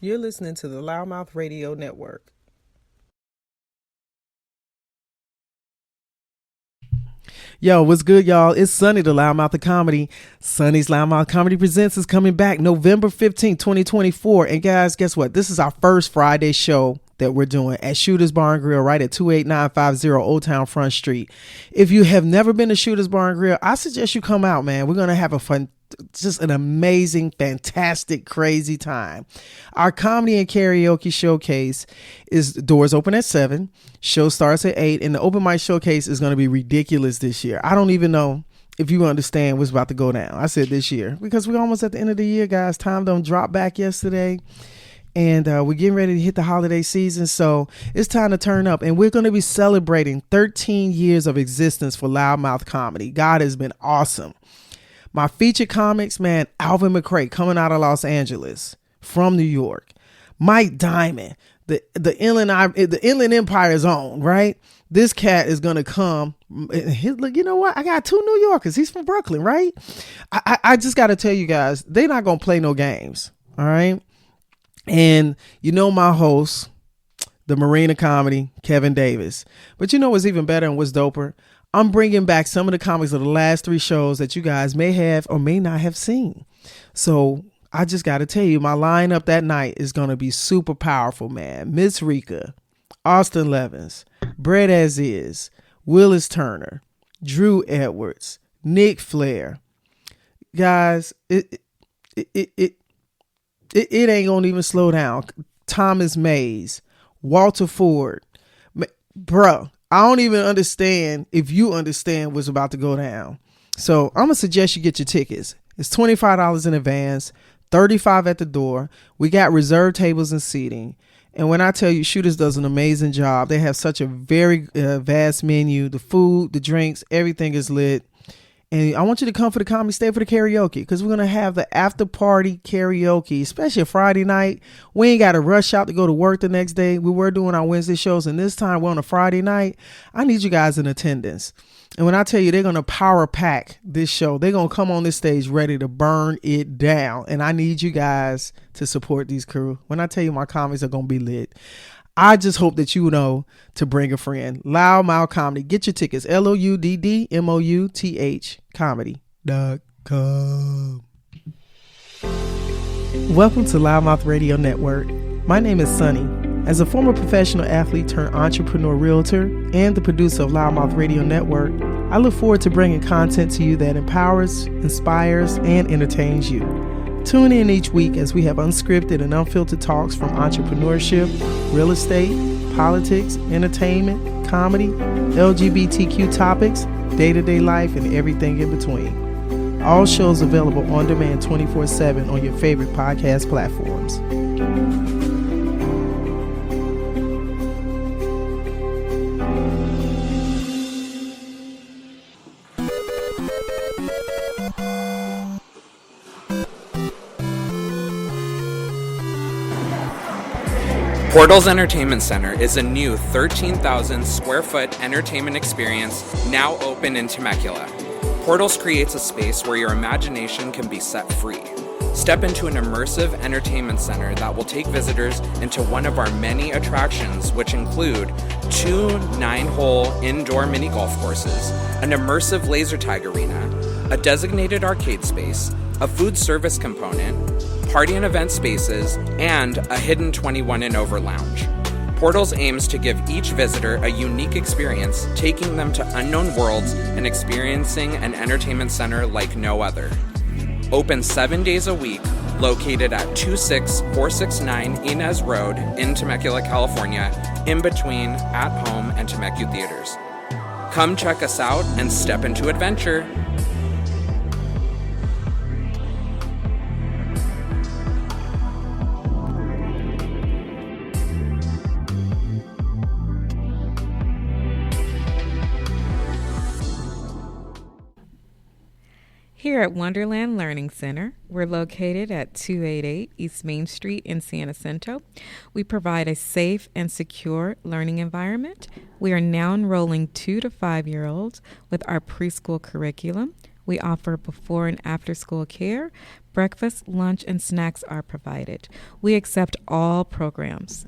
You're listening to the LouddMouth Radio Network. Yo, what's good, y'all? It's Sunny, the LouddMouth Comedy. Sunny's LouddMouth Comedy Presents is coming back November 15th, 2024. And guys, guess what? This is our first Friday show that we're doing at Shooter's Bar and Grill right at 28950 Old Town Front Street. If you have never been to Shooter's Bar and Grill, I suggest you come out, man. We're going to have just an amazing, fantastic, crazy time. Our comedy and karaoke showcase is doors open at 7. Show starts at 8. And the open mic showcase is going to be ridiculous this year. I don't even know if you understand what's about to go down. I said this year because we're almost at the end of the year, guys. Time done dropped back yesterday. And we're getting ready to hit the holiday season, so it's time to turn up. And we're going to be celebrating 13 years of existence for LouddMouth Comedy. God has been awesome. My featured comics, man, Alvin McCray coming out of Los Angeles from New York. Mike Diamond, the Inland Empire's own, right? This cat is going to come. You know what? I got 2 New Yorkers. He's from Brooklyn, right? I just got to tell you guys, they're not going to play no games, all right? And you know my host, the Marina Comedy, Kevin Davis. But you know what's even better and what's doper? I'm bringing back some of the comics of the last 3 shows that you guys may have or may not have seen. So I just got to tell you, my lineup that night is going to be super powerful, man. Miss Rika, Austin Levins, Brett As Is, Willis Turner, Drew Edwards, Nick Flair. Guys, it ain't gonna even slow down. Thomas Mays, Walter Ford, bruh. I don't even understand if you understand what's about to go down. So I'm gonna suggest you get your tickets. It's $25 in advance, $35 at the door. We got reserved tables and seating. And when I tell you, Shooters does an amazing job. They have such a very vast menu. The food, the drinks, everything is lit. And I want you to come for the comedy, stay for the karaoke, because we're going to have the after party karaoke, especially a Friday night. We ain't got to rush out to go to work the next day. We were doing our Wednesday shows, and this time we're on a Friday night. I need you guys in attendance. And when I tell you they're going to power pack this show, they're going to come on this stage ready to burn it down. And I need you guys to support these crew. When I tell you my comedies are going to be lit, I just hope that you know to bring a friend. LouddMouth Comedy. Get your tickets. LouddMouth comedy.com. Welcome to LouddMouth Radio Network. My name is Sunny. As a former professional athlete turned entrepreneur realtor and the producer of LouddMouth Radio Network, I look forward to bringing content to you that empowers, inspires, and entertains you. Tune in each week as we have unscripted and unfiltered talks from entrepreneurship, real estate, politics, entertainment, comedy, LGBTQ topics, day-to-day life, and everything in between. All shows available on demand 24/7 on your favorite podcast platforms. Portals Entertainment Center is a new 13,000 square foot entertainment experience now open in Temecula. Portals creates a space where your imagination can be set free. Step into an immersive entertainment center that will take visitors into one of our many attractions, which include 2 9-hole indoor mini golf courses, an immersive laser tag arena, a designated arcade space, a food service component, party and event spaces, and a hidden 21 and over lounge. Portals aims to give each visitor a unique experience, taking them to unknown worlds and experiencing an entertainment center like no other. Open 7 days a week, located at 26469 Inez Road in Temecula, California, in between At Home and Temecula Theaters. Come check us out and step into adventure. Here at Wonderland Learning Center, we're located at 288 East Main Street in San Jacinto. We provide a safe and secure learning environment. We are now enrolling 2 to 5-year-olds with our preschool curriculum. We offer before and after school care. Breakfast, lunch, and snacks are provided. We accept all programs.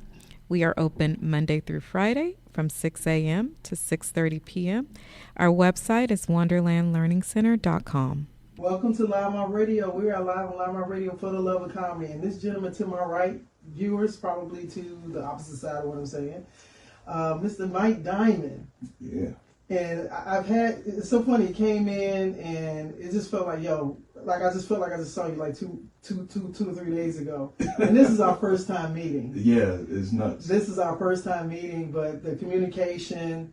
We are open Monday through Friday from 6 a.m. to 6:30 p.m. Our website is wonderlandlearningcenter.com. Welcome to LouddMouth Radio. We are live on LouddMouth Radio for the love of comedy. And this gentleman to my right, viewers probably to the opposite side of what I'm saying, Mr. Mike Diamond. Yeah. And I've had, it's so funny, he came in and it just felt like, I just felt like I just saw you like two or 3 days ago. And this is our first time meeting. Yeah, it's nuts. This is our first time meeting, but the communication,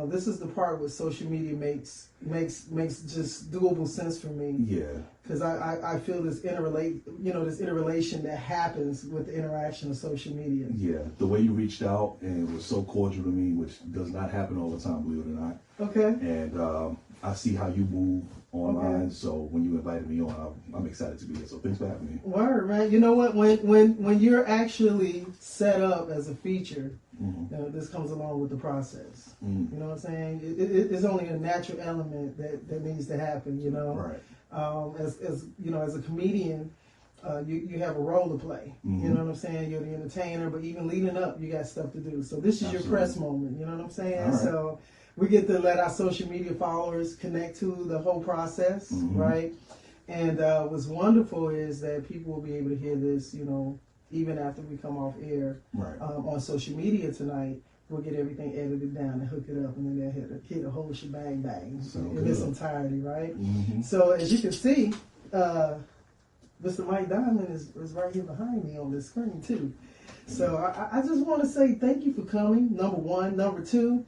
this is the part where social media makes just doable sense for me. Yeah. Because I feel this interrelation that happens with the interaction of social media. Yeah, the way you reached out and was so cordial to me, which does not happen all the time, believe it or not. Okay. And I see how you move online, Okay. so when you invited me on, I'm excited to be here. So thanks for having me. Word, man. You know what? When you're actually set up as a feature, Mm-hmm. this comes along with the process. Mm-hmm. You know what I'm saying? It's only a natural element that needs to happen. You know. Right. As you know, as a comedian, you have a role to play. Mm-hmm. You know what I'm saying? You're the entertainer, but even leading up, you got stuff to do. So this is Absolutely. your press moment. You know what I'm saying? All right. So we get to let our social media followers connect to the whole process, Mm-hmm. right? And what's wonderful is that people will be able to hear this, even after we come off air Right. on social media tonight. We'll get everything edited down and hook it up, and then they'll hit a whole shebang bang in its entirety, right? Mm-hmm. So as you can see, Mr. Mike Diamond is right here behind me on this screen too. So I just want to say thank you for coming. Number one, number two,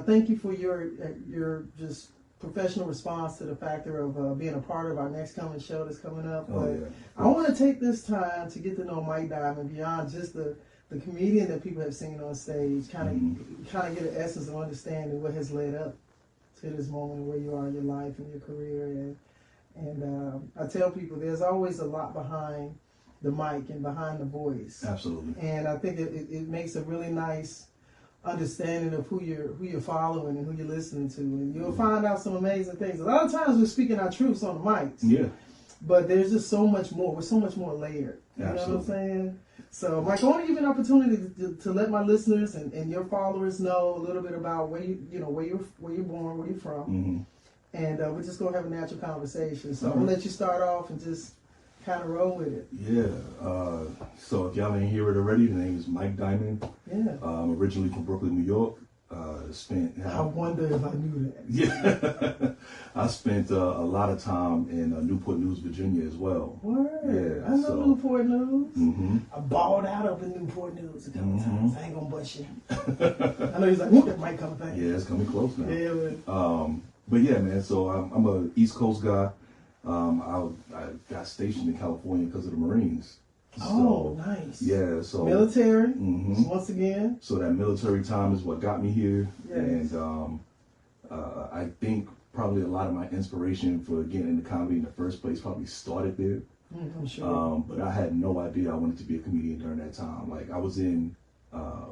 thank you for your just professional response to the factor of being a part of our next coming show that's coming up. Oh, But yeah. I want to take this time to get to know Mike Diamond beyond just the comedian that people have seen on stage. Kind of get an essence of understanding what has led up to this moment where you are in your life and your career. And I tell people there's always a lot behind the mic and behind the voice. Absolutely. And I think it makes a really nice understanding of who you're following and who you're listening to, and you'll find out some amazing things. A lot of times we're speaking our truths on the mics, Yeah. but there's just so much more. We're so much more layered. You Absolutely. know what I'm saying? So, Mike, I want to give you an opportunity to let my listeners and your followers know a little bit about where you're born, where you're from, Mm-hmm. and we're just gonna have a natural conversation. So All I'm gonna right. let you start off and just kind of roll with it. Yeah. So if y'all didn't hear it already, the name is Mike Diamond. Yeah. I'm originally from Brooklyn, New York. I wonder if I knew that. Yeah. I spent a lot of time in Newport News, Virginia as well. Word. Yeah, I know so- Newport News. Mm-hmm. I balled out up in Newport News a couple Mhm. times. I ain't gonna bust you. I know he's like, whoop, that mic coming back. Yeah, it's coming close now. Yeah, man. But yeah, man. So I'm a East Coast guy. I got stationed in California because of the Marines. Oh, nice. Yeah. So Military, Mhm. once again. So that military time is what got me here, Yes. and I think probably a lot of my inspiration for getting into comedy in the first place probably started there. I'm sure. But I had no idea I wanted to be a comedian during that time. Like I was in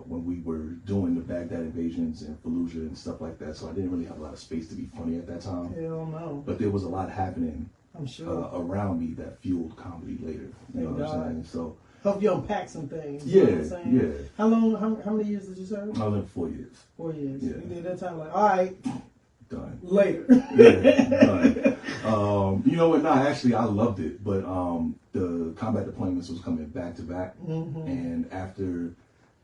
when we were doing the Baghdad invasions and Fallujah and stuff like that, so I didn't really have a lot of space to be funny at that time. Hell no. But there was a lot happening I'm sure. around me that fueled comedy later. You know Thank what I'm God. saying? So Help you unpack some things. You know what I'm yeah, saying? yeah. How long? How many years did you serve? I lived 4 years. 4 years. Yeah. You did that time like, all right, Done. later. Yeah, done. You know what? No, actually, I loved it. But the combat deployments was coming back to back, and after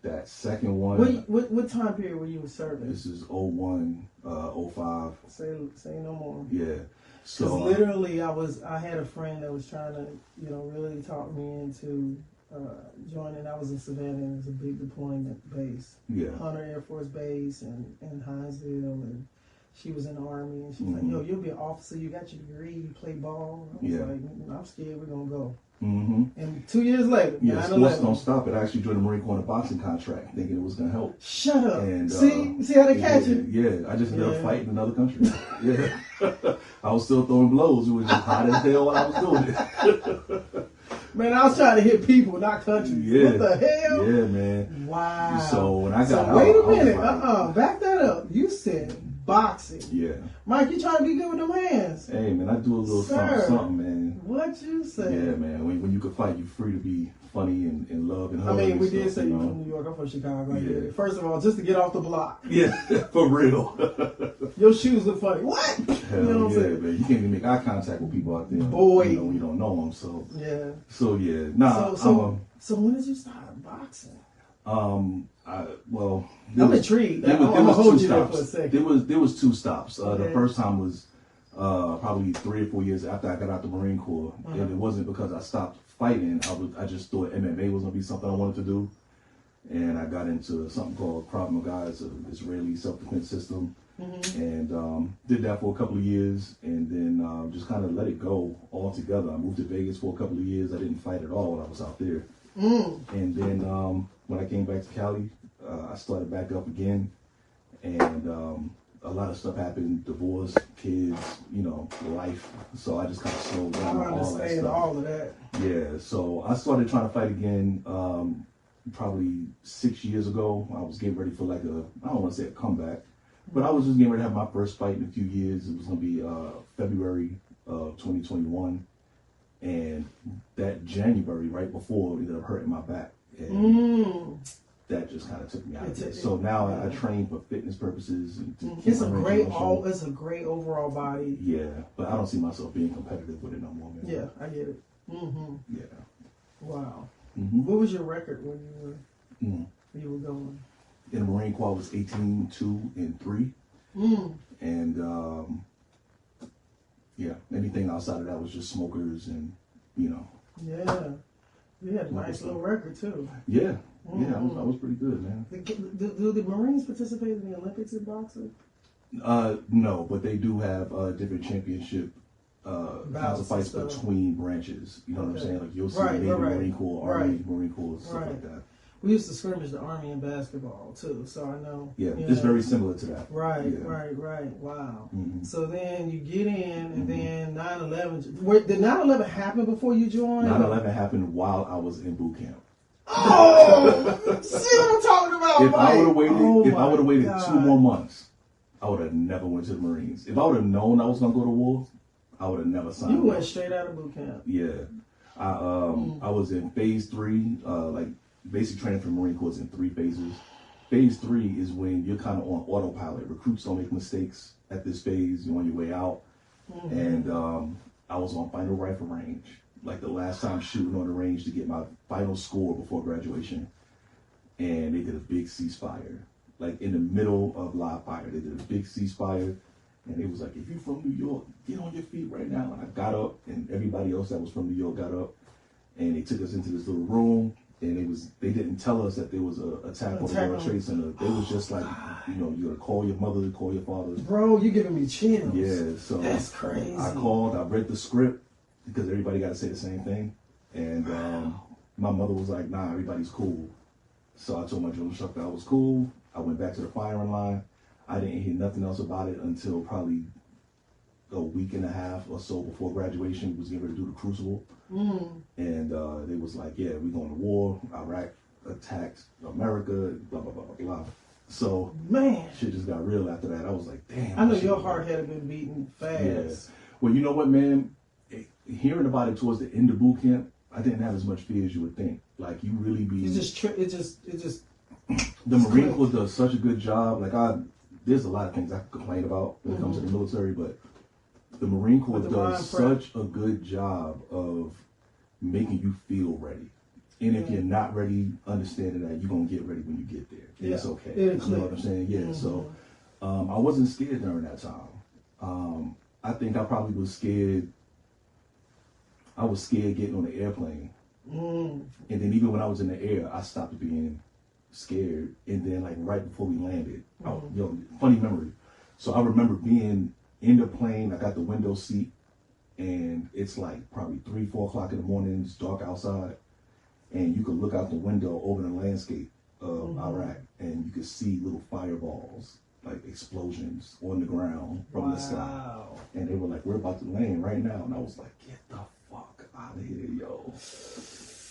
that second one, What time period were you serving? this is 01, 05. Say no more. Yeah. Because So literally, I had a friend that was trying to, really talk me into joining. I was in Savannah, and it was a big deployment base, yeah. Hunter Air Force Base, and Hinesville, and she was in the Army, and she was like, Mhm. "Yo, you'll be an officer. You got your degree. You play ball." I was Yeah. like, "I'm scared. We're gonna go." Mm-hmm. And 2 years later, Yeah. 9/11. Sports don't stop. It actually joined the Marine Corps on a boxing contract, thinking it was gonna help. Shut up. And see how they catch yeah, you. Yeah, I just ended Yeah. up fighting in another country. Yeah. I was still throwing blows. It was just hot as hell while I was doing it. Man, I was trying to hit people, not countries. Yeah. What the hell? Yeah, man. Wow. So when I got out, wait I a was minute. like- Back that up. You said boxing. Yeah. Mike, you trying to be good with them hands? Hey, man, I do a little something, man. What you say? Yeah, man. When you can fight, you're free to be funny and love and hug. I mean, we did stuff, say you from New York. I'm from Chicago. I get it. First of all, just to get off the block. Yeah, for real. Your shoes look funny. What? Hell You know what I'm saying? man. You can't even make eye contact with people out there. Boy. You know, you don't know them, so. Yeah. So, yeah. Nah, so when did you start boxing? I'm intrigued. There I'm gonna hold you there for a second. There was 2 stops. Okay. The first time was probably 3 or 4 years after I got out the Marine Corps, and it wasn't because I stopped fighting. I just thought MMA was gonna be something I wanted to do, and I got into something called Krav Maga. It's an Israeli self-defense system, and did that for a couple of years, and then just kind of let it go altogether. I moved to Vegas for a couple of years. I didn't fight at all when I was out there, and then when I came back to Cali, I started back up again, and a lot of stuff happened, divorce, kids, life. So I just kind of slowed down on all that stuff. All of that. Yeah, so I started trying to fight again probably 6 years ago. I was getting ready for I don't want to say a comeback, but I was just getting ready to have my first fight in a few years. It was going to be February of 2021. And that January, right before, it ended up hurting my back. And that just kind of took me out of it. So now I train for fitness purposes. It's a great overall body. Yeah, but I don't see myself being competitive with it no more, man. Yeah, I get it. Yeah. Wow. What was your record when you were going? In the Marine Corps, I was 18, 2, and 3. And anything outside of that was just smokers and, Yeah. You had a nice little record too. Yeah. Yeah, I was pretty good, man. Do the Marines participate in the Olympics in boxing? No, but they do have different championship kinds of fights between branches. You know what I'm saying? Like you'll see Navy, Marine Corps, Army, Marine Corps, stuff like that. We used to scrimmage the Army in basketball too, so I know. Yeah, it's very similar to that. Right. Wow. So then you get in, and then 9/11. Did 9/11 happen before you joined? 9/11 happened while I was in boot camp. Oh, see what I'm talking about? If I would have waited 2 more months, I would have never went to the Marines. If I would have known I was gonna go to war, I would have never signed. You went straight out of boot camp. Yeah, I was in phase 3, basic training for Marine Corps is in 3 phases. Phase 3 is when you're kind of on autopilot. Recruits don't make mistakes at this phase. You're on your way out. And I was on final rifle range, like the last time shooting on the range to get my final score before graduation. And they did a big ceasefire, like in the middle of live fire. They did a big ceasefire. And it was like, if you're from New York, get on your feet right now. And I got up, and everybody else that was from New York got up. And they took us into this little room. And they didn't tell us that there was an attack on the World Trade Center. They was just like, you're gonna call your mother, call your father. Bro, you giving me chills. Yeah, so that's crazy. I called, I read the script because everybody got to say the same thing, and my mother was like, "Nah, everybody's cool." So I told my drill instructor I was cool. I went back to the firing line. I didn't hear nothing else about it until probably a week and a half or so before graduation. We was getting ready to do the crucible. And they was like, yeah, we're going to war. Iraq attacked America, blah, blah, blah, blah, blah. So, man, shit just got real after that. I was like, damn. I know your heart had been beating fast. Yeah. Well, you know what, man? Hearing about it towards the end of boot camp, I didn't have as much fear as you would think. Like, you really be... It just... The Marine Corps does such a good job. Like, there's a lot of things I could complain about when it comes to the military, but the Marine Corps does such a good job of making you feel ready. And if you're not ready, understanding that you're going to get ready when you get there. And it's okay. You know what I'm saying? Yeah. So I wasn't scared during that time. I think I probably was scared. I was scared getting on the airplane. And then even when I was in the air, I stopped being scared. And then like right before we landed, funny memory. So I remember being in the plane. I got the window seat, and it's like probably 3-4 o'clock in the morning. It's dark outside, and you could look out the window over the landscape of Iraq, and you could see little fireballs, like explosions on the ground from the sky. And they were like, "We're about to land right now," and I was like, "Get the fuck out of here, yo!"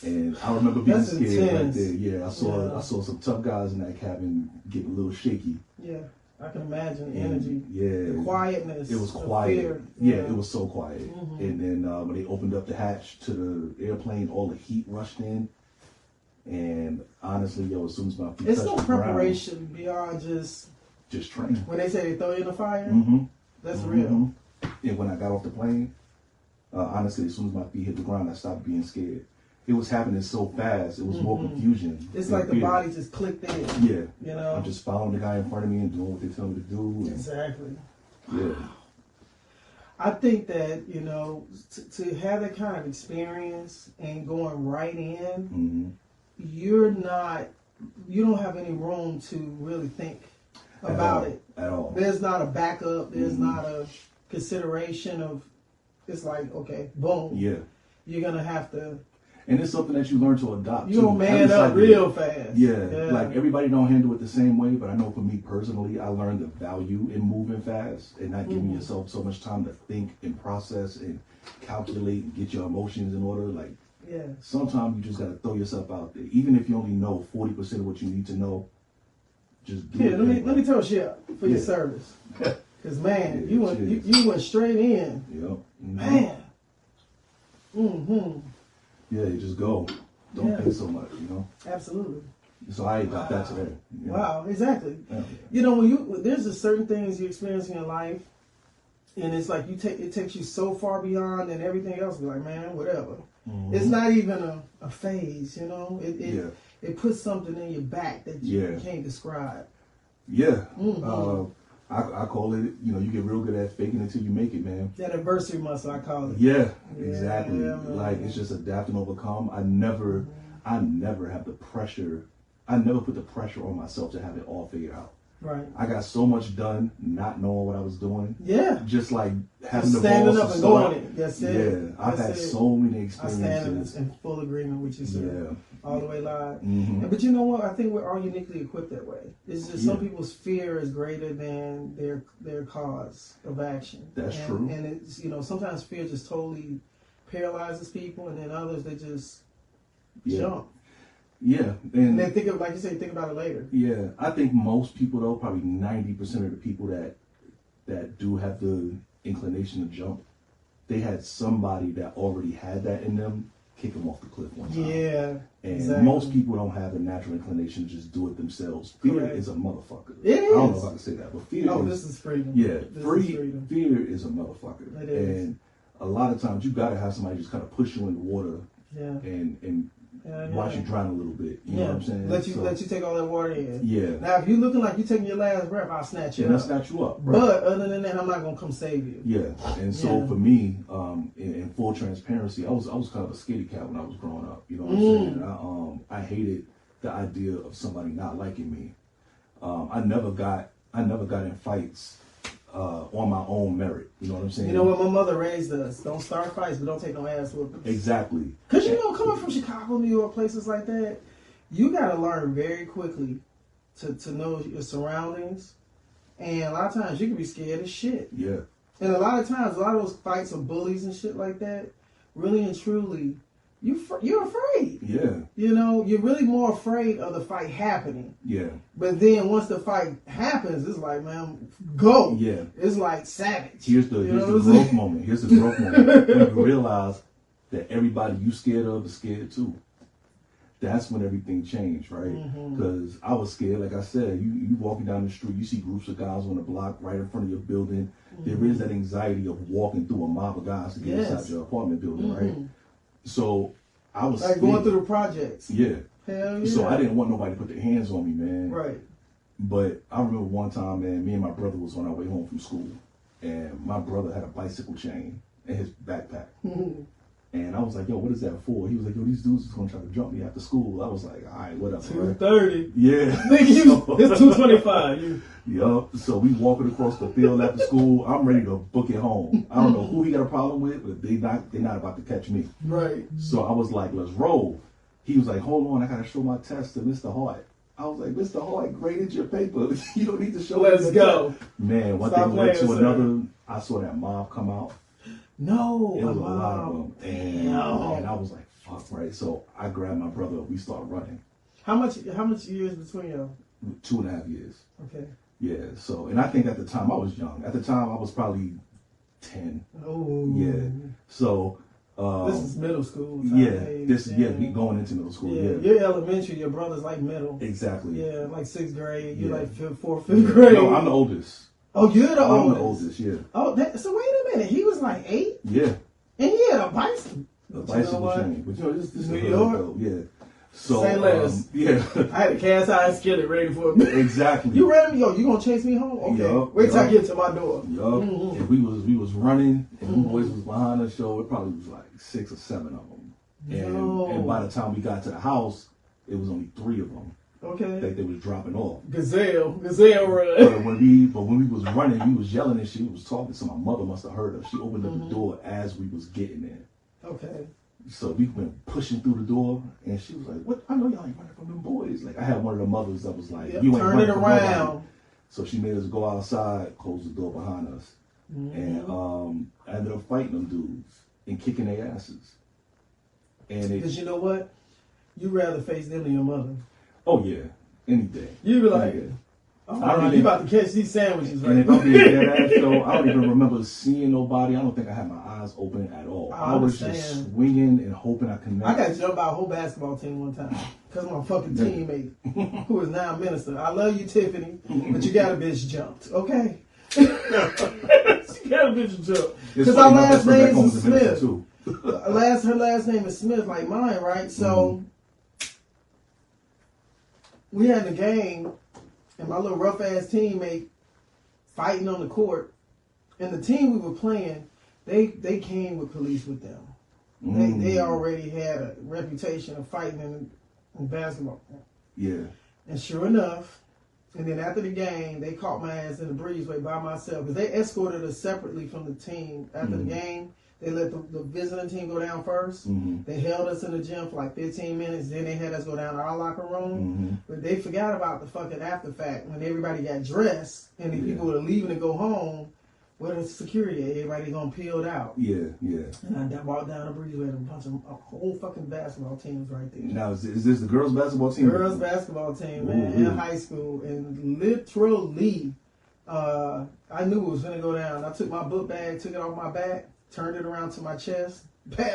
And I remember being scared right there. Yeah, I saw some tough guys in that cabin getting a little shaky. Yeah. I can imagine the energy. Yeah. The quietness. It was quiet. Yeah, it was so quiet. And then when they opened up the hatch to the airplane, all the heat rushed in. And honestly, as soon as my feet it's touched no the ground, preparation beyond just train. When they say they throw you in the fire, that's real. And when I got off the plane, honestly, as soon as my feet hit the ground, I stopped being scared. It was happening so fast. It was more confusion. It's like the body just clicked in. Yeah. You know? I'm just following the guy in front of me and doing what they tell me to do. And, exactly. Yeah. I think that, to have that kind of experience and going right in, you don't have any room to really think about it. At all. There's not a backup. There's not a consideration of, it's like, okay, boom. Yeah. You're going to have to. And it's something that you learn to adopt. You're going to man up real fast. Yeah. Like everybody don't handle it the same way, but I know for me personally, I learned the value in moving fast and not giving yourself so much time to think and process and calculate and get your emotions in order. Like, sometimes you just got to throw yourself out there. Even if you only know 40% of what you need to know, just do it. Let me tell you for your service. Because, man, you went straight in. Yep. Man. Yeah, you just go. Don't think so much, Absolutely. So I got that today. Wow, exactly. Yeah. When there's just certain things you experience in your life, and it's like it takes you so far beyond, and everything else be like, man, whatever. It's not even a phase, It puts something in your back that you can't describe. Yeah. I call it, you get real good at faking until you make it, man. That adversity muscle, I call it. Yeah, exactly. Like, it's just adapt and overcome. I never have the pressure. I never put the pressure on myself to have it all figured out. Right. I got so much done not knowing what I was doing. Yeah. Just like having the standing balls up to and start. going it. That's it. Yeah. I've had so many experiences. I stand in full agreement with you, sir. Yeah. All the way live. But you know what? I think we're all uniquely equipped that way. It's just some people's fear is greater than their cause of action. That's true. And it's sometimes fear just totally paralyzes people, and then others they just jump. Yeah, and then think about it later. Yeah, I think most people though, probably 90% of the people that do have the inclination to jump, they had somebody that already had that in them kick them off the cliff one time. Yeah, and most people don't have a natural inclination to just do it themselves. Fear is a motherfucker. It is. I don't know if I can say that, but fear. Oh, this is freedom. Yeah, freedom. Fear is a motherfucker. It is. And a lot of times you gotta have somebody just kind of push you in the water. Yeah. And watch you drown a little bit. You know what I'm saying? Let you take all that water in. Yeah. Now, if you're looking like you're taking your last breath, I'll snatch you up. I'll snatch you up. Right. But other than that, I'm not gonna come save you. Yeah. And so for me, in full transparency, I was kind of a scaredy cat when I was growing up. You know what I'm saying? I hated the idea of somebody not liking me. I never got in fights on my own merit. You know what I'm saying? You know what my mother raised us? Don't start fights, but don't take no ass whoopings. Exactly. Because coming from Chicago, New York, places like that, you got to learn very quickly to know your surroundings. And a lot of times you can be scared as shit. Yeah. And a lot of times, a lot of those fights of bullies and shit like that, really and truly, you're afraid. Yeah. You're really more afraid of the fight happening. Yeah. But then once the fight happens, it's like, man, go. Yeah. It's like savage. Here's the growth moment. Here's the growth moment. When you realize that everybody you scared of is scared too. That's when everything changed, right? Because I was scared. Like I said, you walking down the street, you see groups of guys on the block right in front of your building. There is that anxiety of walking through a mob of guys to get inside your apartment building, right? So I was like going through the projects. Yeah. Hell yeah. So I didn't want nobody to put their hands on me, man. Right. But I remember one time, man, me and my brother was on our way home from school, and my brother had a bicycle chain in his backpack. And I was like, yo, what is that for? He was like, yo, these dudes is going to try to jump me after school. I was like, all right, whatever. 230. Yeah. It's 225. Yup. So we walking across the field after school. I'm ready to book it home. I don't know who he got a problem with, but they're not about to catch me. Right. So I was like, let's roll. He was like, hold on, I got to show my test to Mr. Hart. I was like, Mr. Hart graded your paper. You don't need to show it. Let's go. Man, one thing led to another. I saw that mob come out. No. It was a lot of them. And I was like, fuck, right? So I grabbed my brother. We started running. How much years between y'all? 2.5 years. Okay. Yeah. So, and I think at the time I was young. At the time I was probably 10. Oh. Yeah. So. This is middle school. We going into middle school. Yeah. You're elementary. Your brother's like middle. Exactly. Yeah, like 6th grade. You're like 4th, 5th grade. No, I'm the oldest. Oh, you're the oldest. I'm the oldest. Yeah. Oh, so wait a minute. He was like 8. Yeah. And he had a bicycle. A bicycle chain. But this is New York. Yeah. So St. Louis. Yeah. I had a cast iron skillet ready for me. Exactly. You ready? Yo, you gonna chase me home? Okay. Wait till I get to my door. Yup. And we was running, and them boys was behind us. So it probably was like 6 or 7 of them. And by the time we got to the house, it was only 3 of them. Okay. That they was dropping off. Gazelle run. But when we was running, we was yelling and she was talking. So my mother must have heard us. She opened up the door as we was getting there. Okay. So we went pushing through the door, and she was like, "What? I know y'all ain't running from them boys." Like I had one of the mothers that was like, "You ain't turn running it from around." nobody. So she made us go outside, close the door behind us, and I ended up fighting them dudes and kicking their asses. And because you know what, you rather face them than your mother. Oh yeah, any day. You be like, you about to catch these sandwiches, right? And if I'm being dead ass though, I don't even remember seeing nobody. I don't think I had my eyes open at all. I was just swinging and hoping I connected. I got jumped by a whole basketball team one time because of my fucking teammate, who is now a minister. I love you, Tiffany, but you got a bitch jumped, okay? She got a bitch jumped. Because our last name is Smith. Her last name is Smith, like mine, right? So we had the game. And my little rough ass teammate fighting on the court, and the team we were playing, they came with police with them. They already had a reputation of fighting in basketball. Yeah. And sure enough, and then after the game, they caught my ass in the breezeway by myself because they escorted us separately from the team after the game. They let the visiting team go down first. They held us in the gym for like 15 minutes. Then they had us go down to our locker room. But they forgot about the fucking after fact when everybody got dressed and the people were leaving to go home. Where the security? Everybody gonna peeled out. Yeah. And I walked down the breezeway and a whole fucking basketball team was right there. Now is this the girls' basketball team? Girls' basketball team, man, in high school, and literally, I knew it was gonna go down. I took my book bag, took it off my back. Turned it around to my chest.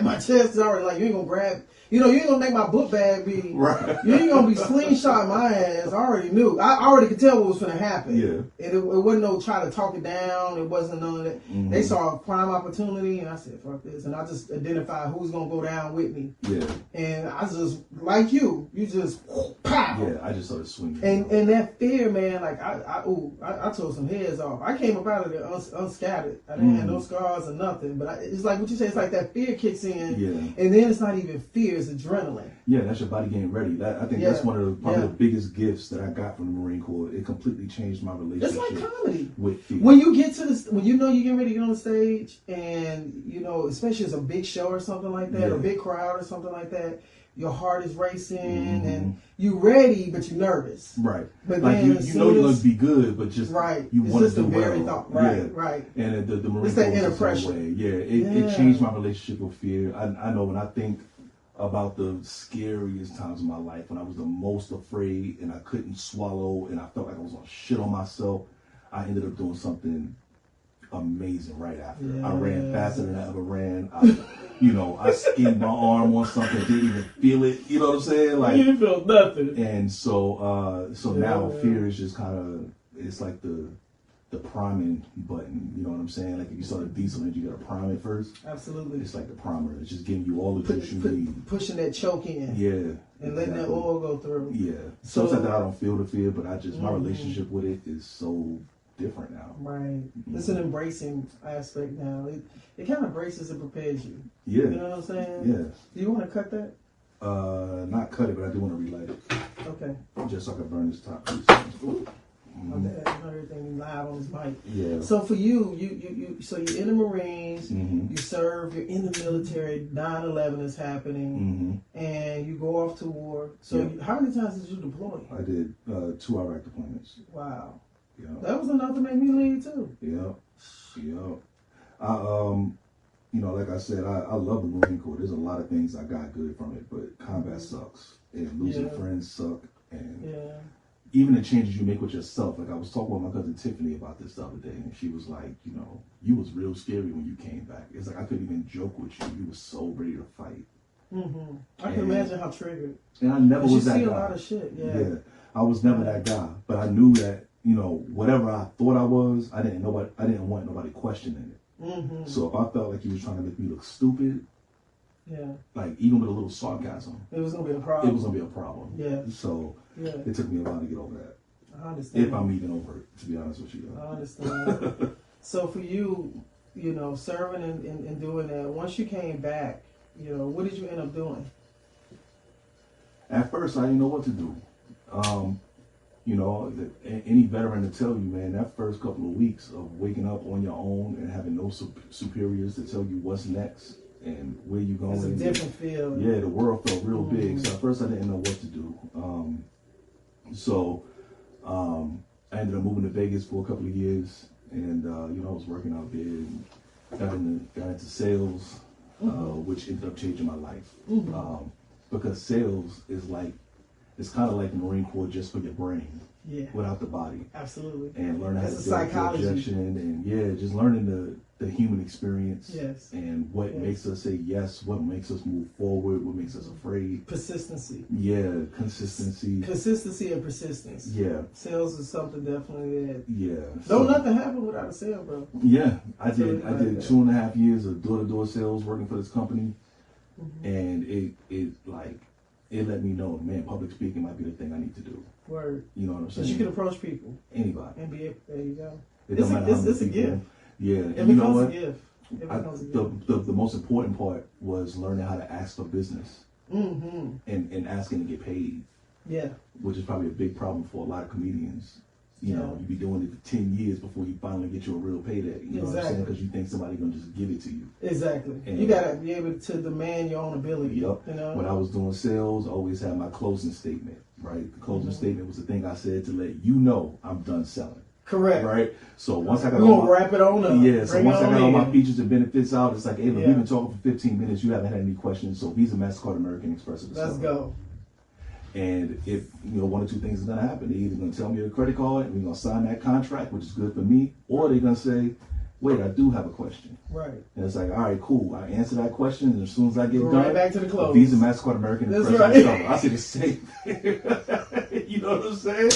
My chest is already like, you ain't gonna grab, you ain't gonna make my book bag be, right. You ain't gonna be slingshot my ass. I already knew. I already could tell what was gonna happen. Yeah. And it wasn't no try to talk it down. It wasn't none of that. They saw a prime opportunity, and I said, fuck this. And I just identified who's gonna go down with me. Yeah. And I just, like you just, pow. Yeah, I just started swinging. And that fear, man, like, I tore some heads off. I came up out of there unscattered. I didn't have no scars or nothing. But it's like what you say, it's like that fear kicks in, and then it's not even fear, it's adrenaline. Yeah, that's your body getting ready. I think that's one of the probably the biggest gifts that I got from the Marine Corps. It completely changed my relationship. It's like comedy. With fear. When you get to this, when you know you're getting ready to get on the stage, and especially as a big show or something like that, or a big crowd or something like that, your heart is racing and you ready, but you're nervous. Right. But like then you know you're going to be good, but just you want to do well. Right. And the Marine Corps is the same way. Yeah, it changed my relationship with fear. I know when I think about the scariest times of my life, when I was the most afraid and I couldn't swallow and I felt like I was going to shit on myself, I ended up doing something amazing right after. I ran faster than I ever ran. I skinned my arm on something, didn't even feel it. You know what I'm saying? Like you didn't feel nothing. And so now fear is just kind of, it's like the priming button. You know what I'm saying? Like if you start a diesel engine, you got to prime it first. Absolutely. It's like the primer. It's just giving you all the juice you need. Pushing that choke in. Yeah. And letting that oil go through. Yeah. So it's not that I don't feel the fear, but I just my relationship with it is so different now. Right. It's an embracing aspect now. It kind of embraces and prepares you. Yeah. You know what I'm saying? Yeah. Do you want to cut that? Not cut it, but I do want to relight it. Okay. Just so I can burn this top piece. Everything live on his mic. Yeah. So for you so you're in the Marines, you serve, you're in the military, 9/11 is happening, and you go off to war. So how many times did you deploy? I did 2 Iraq deployments. Wow. Yeah. That was enough to make me leave too. Yeah. Like I said, I love the Marine Corps. There's a lot of things I got good from it, but combat sucks, and losing friends suck, and even the changes you make with yourself. Like I was talking with my cousin Tiffany about this the other day, and she was like, you know, you was real scary when you came back. It's like I couldn't even joke with you. You was so ready to fight. Mm-hmm. I can imagine how triggered. And I never was that guy. You see a lot of shit. Yeah, I was never that guy. But I knew that, you know, whatever I thought I was, I didn't want nobody questioning it. Mm-hmm. So if I felt like he was trying to make me look stupid, like even with a little sarcasm, it was gonna be a problem. It was gonna be a problem. Yeah. So it took me a while to get over that. I understand. If I'm even over it, to be honest with you. I understand. So for you, you know, serving and doing that, once you came back, you know, what did you end up doing? At first, I didn't know what to do. You know, any veteran to tell you, man, that first couple of weeks of waking up on your own and having no superiors to tell you what's next and where you going. It's a different feel. Yeah, the world felt real big. So at first, I didn't know what to do. So I ended up moving to Vegas for a couple of years, and you know, I was working out there and got into sales, which ended up changing my life. Because sales is like, it's kind of like the Marine Corps just for your brain, without the body. Absolutely. And learn how to deal with rejection, and just learning the human experience, and what makes us say yes, what makes us move forward, what makes us afraid. Consistency. Yeah, consistency. Consistency and persistence. Yeah. Sales is something definitely that. Yeah. Don't nothing happen without a sale, bro. Yeah, I did 2.5 years of door-to-door sales working for this company, and it let me know, man, public speaking might be the thing I need to do. Word. You know what I'm saying? Because you can approach people. Anybody. And be able, there you go. It's a gift. Yeah. It becomes a gift. The most important part was learning how to ask for business. And asking to get paid. Yeah. Which is probably a big problem for a lot of comedians. You know, you be doing it for 10 years before you finally get you a real payday. You know what I'm saying? Because you think somebody's going to just give it to you. Exactly. And you got to be able to demand your own ability. Yep. You know? When I was doing sales, I always had my closing statement, right? The closing statement was the thing I said to let you know I'm done selling. Correct. Right? So once I got wrap it on up. Yeah, so once I got all my features and benefits out, it's like, hey, look, we've been talking for 15 minutes. You haven't had any questions. So Visa, MasterCard, American Express. Let's go. And if, you know, one or two things is going to happen. They're either going to tell me a credit card and we're going to sign that contract, which is good for me, or they're going to say, wait, I do have a question. Right. And it's like, all right, cool. I answer that question, and as soon as I get done, right back to the close. Visa, MasterCard, American Express. That's right. I say the same thing. You know what I'm saying?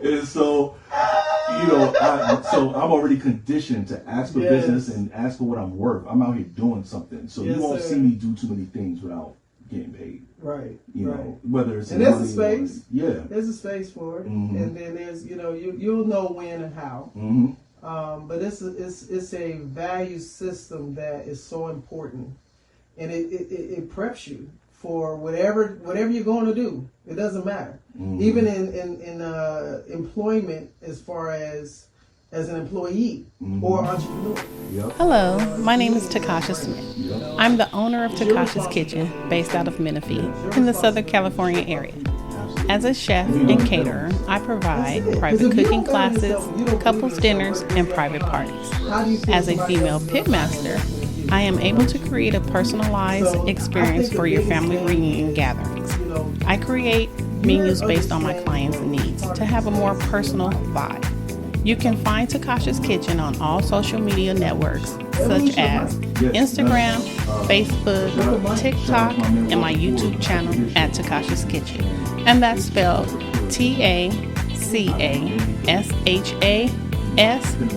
And so, you know, I'm already conditioned to ask for business and ask for what I'm worth. I'm out here doing something. So you won't see me do too many things without getting paid. Right. You know, whether it's and there's a space. There's a space for it, and then there's, you know, you'll know when and how. But it's a value system that is so important, and it preps you for whatever you're going to do. It doesn't matter. Even in employment, as far as an employee or entrepreneur. Hello, my name is Takasha Smith. I'm the owner of Takasha's Kitchen, based out of Menifee, in the Southern California area. As a chef and caterer, I provide private cooking classes, couples dinners, and private parties. As a female pitmaster, I am able to create a personalized experience for your family reunion gatherings. I create menus based on my clients' needs to have a more personal vibe. You can find Takasha's Kitchen on all social media networks such as Instagram, Facebook, TikTok, and my YouTube channel at Takasha's Kitchen. And that's spelled TACASHAS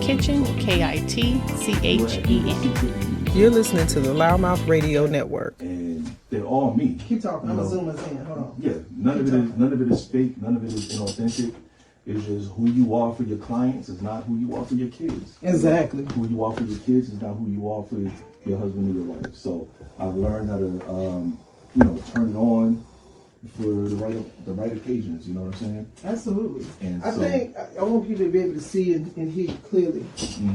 Kitchen, KITCHEN. You're listening to the LouddMouth Radio Network. And they're all me. Keep talking. I'm gonna zoom us in. Hold on. Yeah, none of it is fake. None of it is inauthentic. It's just who you are for your clients is not who you are for your kids. Exactly. Who you are for your kids is not who you are for your husband or your wife. So I've learned how to, turn it on for the right occasions. You know what I'm saying? Absolutely. And I think I want people to be able to see and hear you clearly,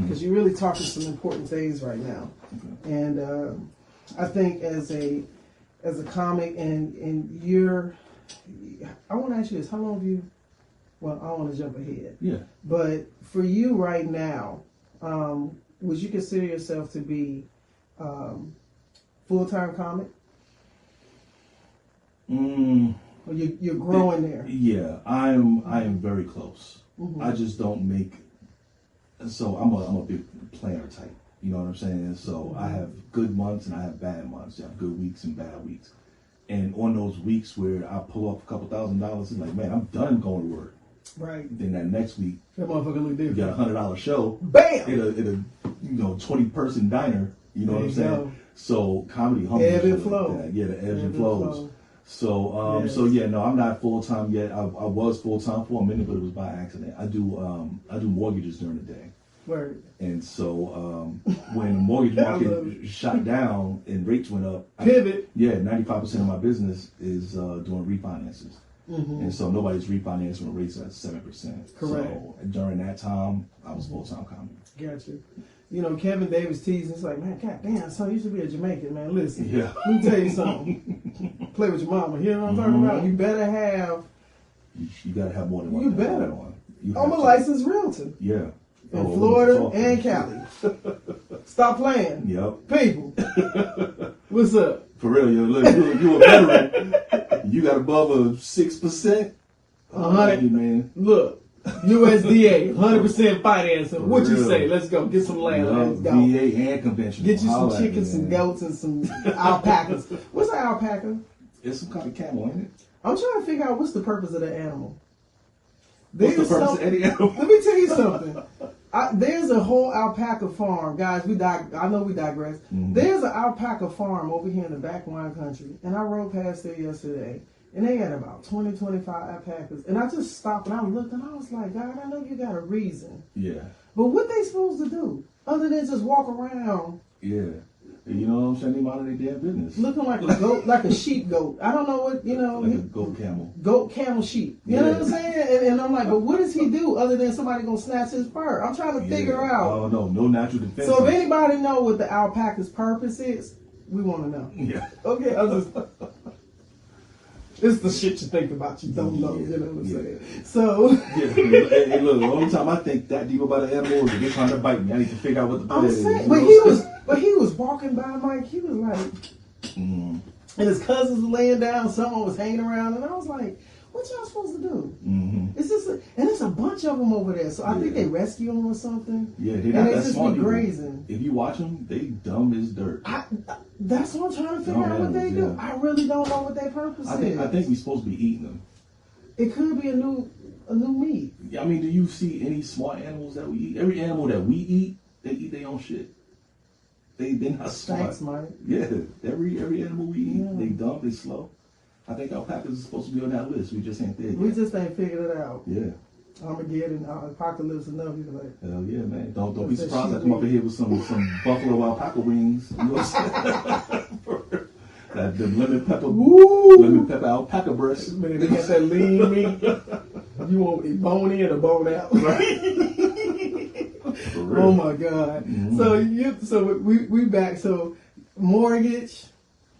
because you're really talking some important things right now. Okay. And I think as a comic and I want to ask you this: how long have you? Well, I don't want to jump ahead. Yeah. But for you right now, would you consider yourself to be full-time comic? Or you're growing there? Yeah, I am very close. Mm-hmm. I just don't make. So I'm a big planner type. You know what I'm saying? So I have good months and I have bad months. I have good weeks and bad weeks. And on those weeks where I pull off a couple $1,000, it's like, man, I'm done going to work. Right. Then that next week, that motherfucker look different. You got $100 show. Bam! In a 20-person diner. You know what I'm saying? Go. So comedy humbles. Ebb and flow. Like yeah, the ebbs and flows. So so yeah, no, I'm not full time yet. I was full time for a minute, but it was by accident. I do mortgages during the day. Word. And so when the mortgage market shot down and rates went up, pivot. 95% of my business is doing refinances. Mm-hmm. And so nobody's refinancing when rates at 7%. Correct. So during that time, I was full time comedy. Gotcha. You know, Kevin Davis teasing. It's like, man, goddamn, son, you should be a Jamaican, man. Listen, yeah. Let me tell you something. Play with your mama. You know what I'm talking about? You better have. You gotta have more than one. You better. I'm a to. licensed realtor. Yeah. In Florida and Cali. Stop playing. Yep. People. What's up? For real, yo. Look, you a veteran. You got above a 6%. 100, man. Look, USDA, 100% financing. What you say? Let's go. Get some land. Let's go. VA and conventional. Get you some chickens, some goats, and some alpacas. What's an alpaca? It's some kind of camel, ain't it? I'm trying to figure out what's the purpose of the animal. What's the purpose of any animal? Let me tell you something. There's a whole alpaca farm, guys. I know we digress. Mm-hmm. There's an alpaca farm over here in the back wine country, and I rode past there yesterday, and they had about 20, 25 alpacas, and I just stopped and I looked and I was like, God, I know you got a reason. Yeah. But what they supposed to do other than just walk around? Yeah. You know what I'm saying? They mind their damn business. Looking like a goat, like a sheep goat. I don't know what, Like a goat camel. Goat camel sheep. You know what I'm saying? And I'm like, but what does he do other than somebody gonna snatch his fur? I'm trying to figure out. Oh, no natural defense. So if anybody know what the alpaca's purpose is, we want to know. Yeah. Okay, it's the shit you think about you don't know. You know what I'm saying? So hey, look, the only time I think that deep about an animal is if they're trying to bite me. I need to figure out what the plan is. But he was walking by, Mike. He was like, and his cousins were laying down. Someone was hanging around, and I was like, "What y'all supposed to do?" Mm-hmm. It's just, and there's a bunch of them over there. So I think they rescue them or something. Yeah, they're not that smart. Be grazing. If you watch them, they dumb as dirt. That's what I'm trying to figure out what they do. I really don't know what their purpose is. I think we're supposed to be eating them. It could be a new meat. I mean, do you see any smart animals that we eat? Every animal that we eat, they eat their own shit. They're not smart. Thanks, Mike. Yeah, every animal we eat, they dumb, they slow. I think alpacas are supposed to be on that list. We just ain't there yet. We just ain't figured it out. Yeah. Armageddon, apocalypse, enough. You're like, hell yeah, man! Don't be surprised I come up in here with some buffalo alpaca wings. You know what I'm saying? That the lemon pepper alpaca breast. Man, they got that lean meat. You want it bone in or bone out? Oh my God! Mm-hmm. So we back. So mortgage,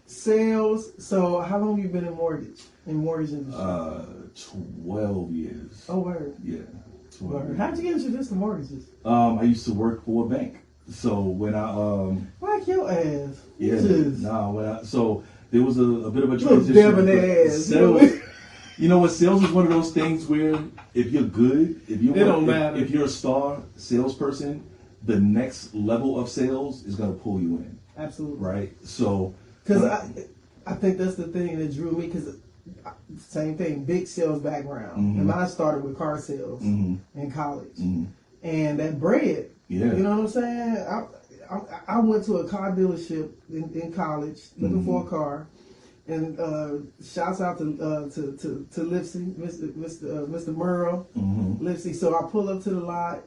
sales. So how long have you been in mortgage industry? 12 years. Oh, word. Yeah. 12 years. How'd you get introduced to mortgages? I used to work for a bank. So when I like your ass. So there was a bit of a transition. Ass. Sales, you know what? Sales is one of those things where if you're good, if you're a star salesperson, the next level of sales is gonna pull you in. Absolutely. Right. So because I think that's the thing that drew me because. Same thing, big sales background. Mm-hmm. And mine started with car sales in college. Mm-hmm. And that bread, you know what I'm saying? I went to a car dealership in college looking for a car. And shouts out to Lipsy, Mr. Merle, Lipsy. So I pull up to the lot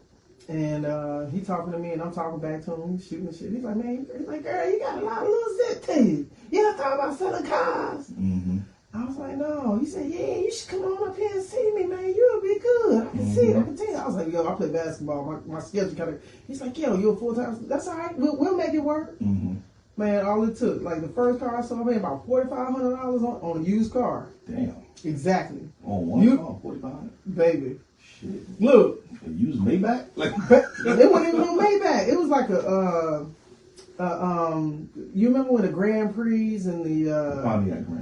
and he talking to me and I'm talking back to him, shooting shit. He's like, man, girl, you got a lot of little zip to you. You ever thought about selling cars? Mm-hmm. I was like, no. He said, yeah, you should come on up here and see me, man. You'll be good. I can see it. I can tell you. I was like, yo, I play basketball. My schedule kind of. He's like, yo, you're a full-time. That's all right. We'll make it work. Mm-hmm. Man, all it took, like the first car I saw, I made about $4,500 on a used car. Damn. Exactly. On one car, $4,500. Baby. Shit. Look. A used Maybach? It wasn't even on Maybach. It was like You remember when the Grand Prix and the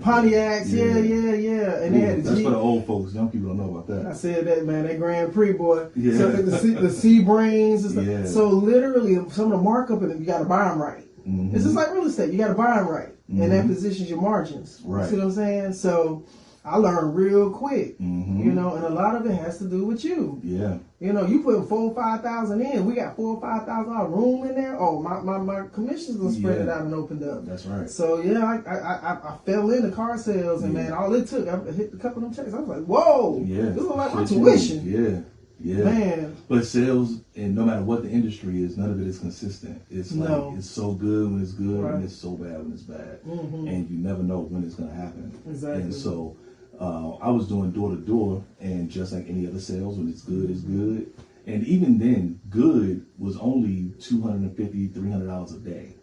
Pontiacs? Yeah. And they had that's for the old folks. Young people don't know about that. I said that, man. That Grand Prix, boy. Yeah. So the Seabrains and stuff. Yeah. So literally, some of the markup in it, you got to buy them right. Mm-hmm. It's just like real estate. You got to buy them right, and that positions your margins. Right. See what I'm saying? So I learned real quick, mm-hmm. you know, and a lot of it has to do with you. Yeah. You know, you put 4,000 or 5,000 in. We got 4,000 or 5,000 room in there. Oh, my commissions gonna spread it out and opened up. That's right. So yeah, I fell into car sales, and man, all it took, I hit a couple of them checks. I was like, whoa, this is like my tuition. Yeah. Man. But sales, and no matter what the industry is, none of it is consistent. It's like it's so good when it's good, and it's so bad when it's bad, and you never know when it's gonna happen. Exactly. And so. I was doing door to door, and just like any other sales, when it's good, it's good. And even then, good was only $250, $300 a day,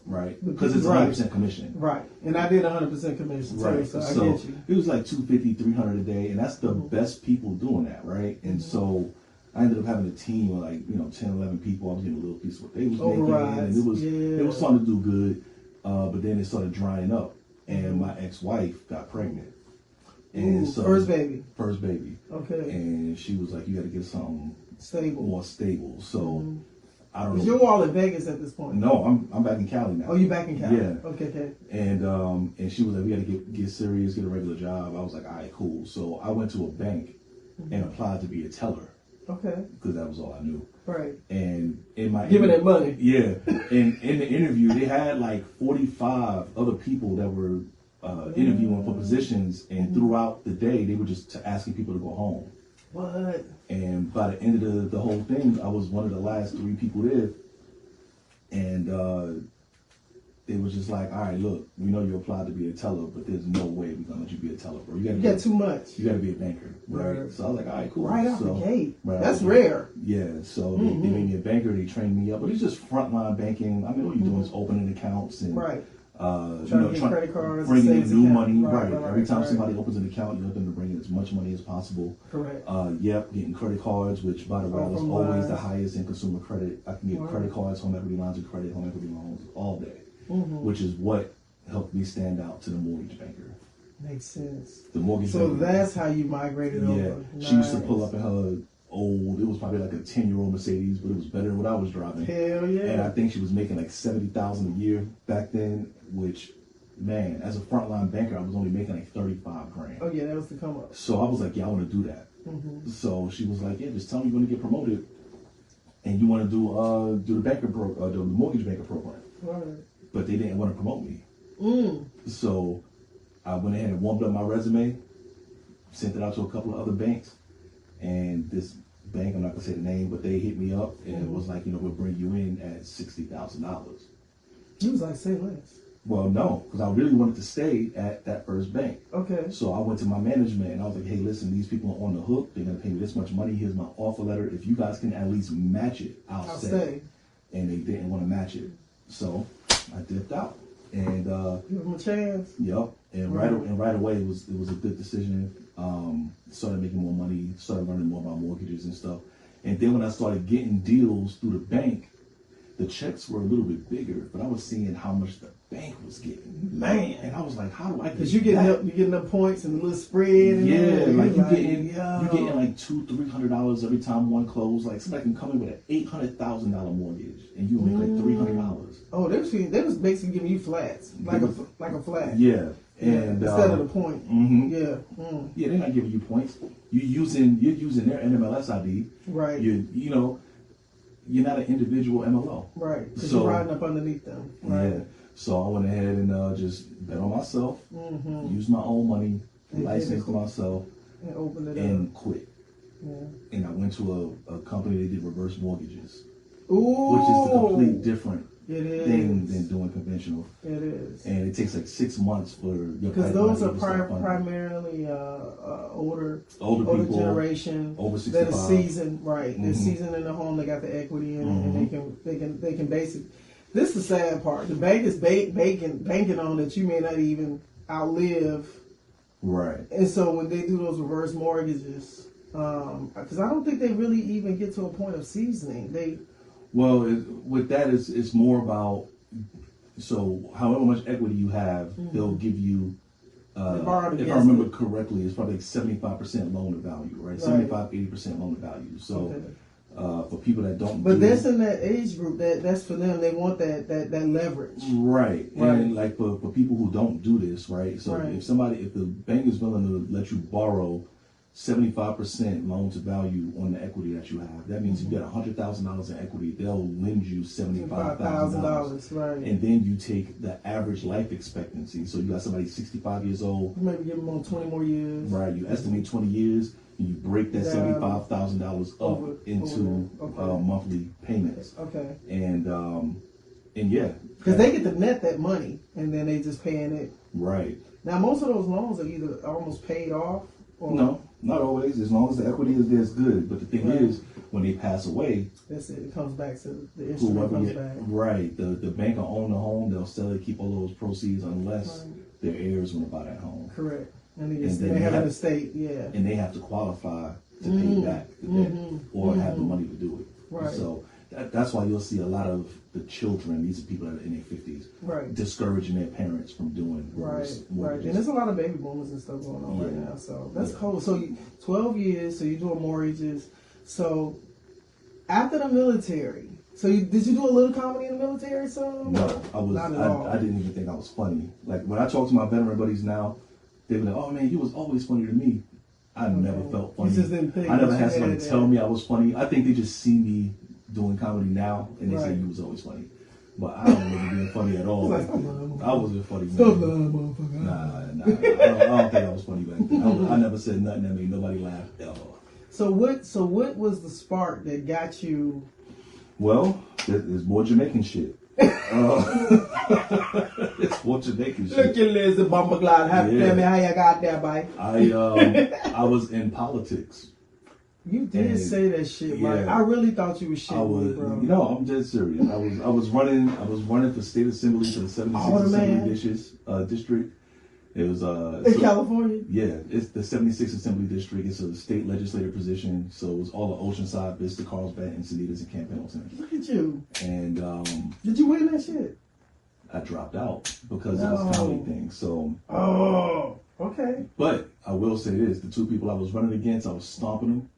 right? Because it's 100% commission. Right. And I did 100% commission, right? Too, so I get you. It was like $250, $300 a day, and that's the best people doing that, right? And so I ended up having a team of 10, 11 people. I was getting a little piece of what they was making, and it was fun to do good. But then it started drying up, and my ex-wife got pregnant. And so, first baby. Okay. And she was like, "You got to get something more stable." So I don't know. You're all in Vegas at this point. No, I'm back in Cali now. Oh, you back in Cali? Yeah. Okay. And she was like, "We got to get serious, get a regular job." I was like, "All right, cool." So I went to a bank and applied to be a teller. Okay. Because that was all I knew. Right. And in my giving that money. Yeah. And in the interview, they had like 45 other people that were interviewing for positions, and throughout the day they were just asking people to go home. What? And by the end of the whole thing, I was one of the last 3 people there, and it was just like, all right, look, we know you applied to be a teller, but there's no way we're gonna let you be a teller, bro. You got too much. You got to be a banker, right? So I was like, all right, cool. Right out the gate. That's rare. Yeah. So they made me a banker. They trained me up, but it's just frontline banking. I mean, all you're doing is opening accounts and trying to get credit cards, bringing in new money. Right. Every time somebody opens an account, you want them to bring in as much money as possible. Correct. Getting credit cards, which by the way was always the highest in consumer credit. I can get credit cards, home equity lines of credit, home equity loans all day, which is what helped me stand out to the mortgage banker. Makes sense. The mortgage banker. So that's how you migrated over. Yeah. She used to pull up in her old, it was probably like a 10-year-old Mercedes, but it was better than what I was driving. Hell yeah. And I think she was making like $70,000 a year back then, which, man, as a frontline banker, I was only making like $35,000. Oh yeah, that was the come up. So I was like, yeah, I want to do that. So she was like, yeah, just tell me you're going to get promoted, and you want to do the mortgage banker program. Right. But they didn't want to promote me. So I went ahead and warmed up my resume, sent it out to a couple of other banks, and this bank, I'm not going to say the name, but they hit me up and it was like, we'll bring you in at $60,000. You was like, say less. Well, no, because I really wanted to stay at that first bank. Okay. So I went to my management and I was like, hey, listen, these people are on the hook. They're going to pay me this much money. Here's my offer letter. If you guys can at least match it, I'll stay. And they didn't want to match it. So I dipped out. And give them a chance. Yep. And right away it was a good decision. Started making more money, started learning more about mortgages and stuff. And then when I started getting deals through the bank, the checks were a little bit bigger, but I was seeing how much the bank was getting. Man, and I was like, how do I get Because you're getting up points and a little spread. And like you're getting like $200-$300 every time one close. Like somebody can come in with an $800,000 mortgage and you make like $300. Oh, they was basically giving you flats, like a flat. Yeah. And instead of the point. Yeah, they're not giving you points. You're using their NMLS ID. Right. You're not an individual MLO. Right. Because you're riding up underneath them. Right. Yeah. So I went ahead and just bet on myself, used my own money, licensed myself, and opened it and up. quit. Yeah. And I went to a company that did reverse mortgages. Ooh. Which is a complete different thing than doing conventional. It is. And it takes like 6 months for your because those are primarily older people, generation, over 65. That is seasoned, right? They're seasoned in the home. They got the equity in it, and they can basically. This is the sad part. The bank is banking on that you may not even outlive. Right. And so when they do those reverse mortgages, because I don't think they really even get to a point of seasoning. With that, it's more about So however much equity you have, they'll give you. If I it. remember correctly, it's probably like 75% loan to value, right? 75-80% loan to value. So for people that don't, but that's in that age group. That's for them. They want that leverage, right? And like for people who don't do this, right? So if the bank is willing to let you borrow 75% loan to value on the equity that you have, that means you get $100,000 in equity. They'll lend you $75,000, right? And then you take the average life expectancy. So you got somebody 65 years old. You maybe give them on 20 more years. Right. You estimate 20 years, and you break that $75,000 up into monthly payments. Okay. And yeah, because they get to net that money, and then they just paying it. Right. Now most of those loans are either almost paid off. Or no, not always. As long as the equity is there, it's good. But the thing is, when they pass away, that's it. It comes back to the instrument comes back. Right. The bank will own the home. They'll sell it, keep all those proceeds unless their heirs want to buy that home. Correct. And they have an estate. Yeah. And they have to qualify to pay back the debt or have the money to do it. Right. So that's why you'll see a lot of the children. These are people that are in their 50s, discouraging their parents from doing mortgages. And there's a lot of baby boomers and stuff going on right now. So that's cool. So 12 years. So you're doing mortgages. So after the military, did you do a little comedy in the military? No, I didn't even think I was funny. Like when I talk to my veteran buddies now, they be like, "Oh man, you was always funny to me." I never felt funny. You just didn't think I never had somebody tell me I was funny. I think they just see me doing comedy now, and they say you was always funny. But I don't remember being funny at all. I wasn't funny. Nah. I don't think I was funny back then. I never said nothing that made nobody laugh ever. So what was the spark that got you? Well, there's more Jamaican shit. It's more Jamaican shit. Look, you lazy bumper glad. Tell me how you got there, boy. I was in politics. You did say that shit, Mike. I really thought you was shitting, bro. No, I'm dead serious. I was running for state assembly for the 76th Assembly district. It was in California. Yeah, it's the 76th Assembly district. It's a state legislative position. So it was all the Oceanside, Vista, Carlsbad, Encinitas, and Camp Pendleton. Look at you. And did you win that shit? I dropped out because of this comedy thing. So. Oh, okay. But I will say this: the two people I was running against, I was stomping them.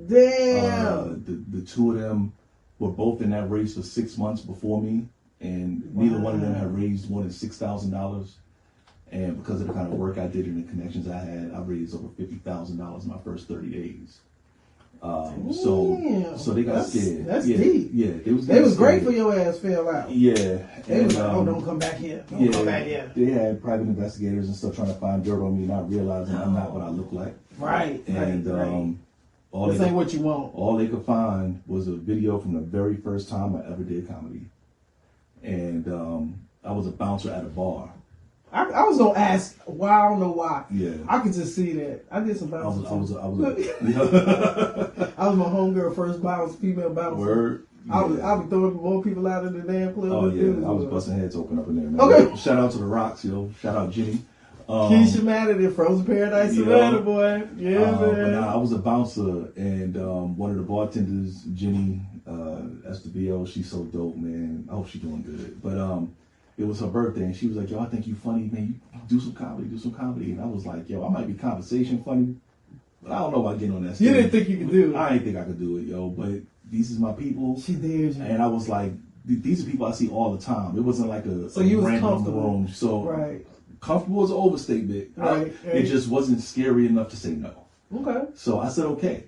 Damn. The two of them were both in that race for 6 months before me, and neither one of them had raised more than $6,000. And because of the kind of work I did and the connections I had, I raised over $50,000 in my first 30 days. So they got scared. That's deep. Yeah, they was great for your ass fell out. Yeah. They was like, don't come back here. Don't come back here. They had private investigators and stuff trying to find dirt on me, not realizing I'm not what I look like. Right. And this ain't what you want. All they could find was a video from the very first time I ever did comedy. And I was a bouncer at a bar. I was gonna ask why. I don't know why. Yeah, I could just see that. I did some bouncing. I was I was my homegirl first female bouncer. Word. I was throwing more people out in the damn club. Oh yeah, I was busting heads open up in there, man. Okay. Shout out to the Rocks, yo. Shout out Jenny. Keisha Madden, Frozen Paradise, Savannah, boy. Yeah, man. But I was a bouncer, and one of the bartenders, Jenny Estabio, she's so dope, man. I hope she's doing good. But it was her birthday, and she was like, "Yo, I think you funny, man. You do some comedy." And I was like, "Yo, I might be conversation funny, but I don't know about getting on that stage." You didn't think you could do it? I didn't think I could do it, yo. But these is my people. She dares you. And I was like, these are people I see all the time. It wasn't like a you was random comfortable. room. So right. Comfortable is an overstatement. Right. It just wasn't scary enough to say no. Okay. So I said okay.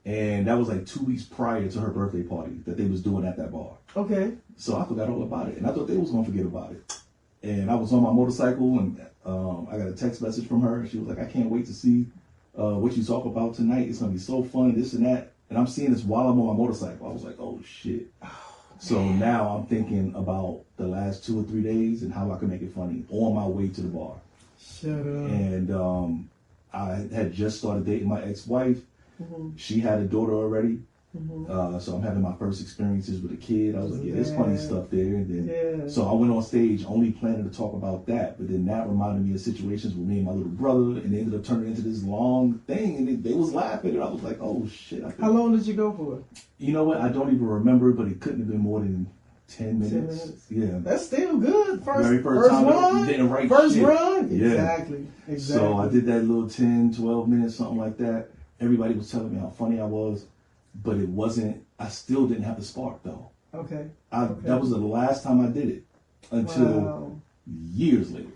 And that was like 2 weeks prior to her birthday party that they was doing at that bar. Okay. So I forgot all about it. And I thought they was going to forget about it. And I was on my motorcycle, and I got a text message from her. She was like, "I can't wait to see what you talk about tonight. It's going to be so fun, this and that." And I'm seeing this while I'm on my motorcycle. I was like, oh, shit. So now I'm thinking about the last 2 or 3 days and how I can make it funny on my way to the bar. Shut up. And I had just started dating my ex-wife. Mm-hmm. She had a daughter already. Mm-hmm. So I'm having my first experiences with a kid. I was like, yeah, there's funny stuff there. And then, so I went on stage only planning to talk about that. But then that reminded me of situations with me and my little brother. And they ended up turning into this long thing. And they was laughing. And I was like, oh, shit. How long did you go for? You know what? I don't even remember, but it couldn't have been more than 10 minutes. Yeah. That's still good. Very first time run. you didn't write First shit. run. Yeah. Exactly. So I did that little 10, 12 minutes, something like that. Everybody was telling me how funny I was, but it wasn't, I still didn't have the spark though. Okay. That was the last time I did it until years later.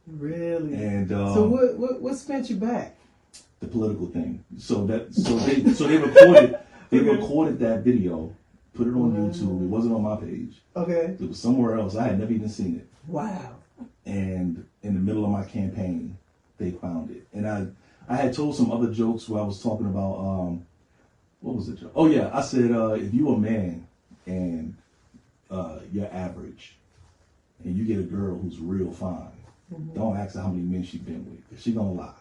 Really? And so what spent you back? The political thing. So they recorded that video, put it on YouTube. It wasn't on my page. Okay. It was somewhere else. I had never even seen it. Wow. And in the middle of my campaign, they found it. And I had told some other jokes where I was talking about what was the joke? Oh yeah, I said if you a man and you're average and you get a girl who's real fine, don't ask her how many men she been with. She gonna lie.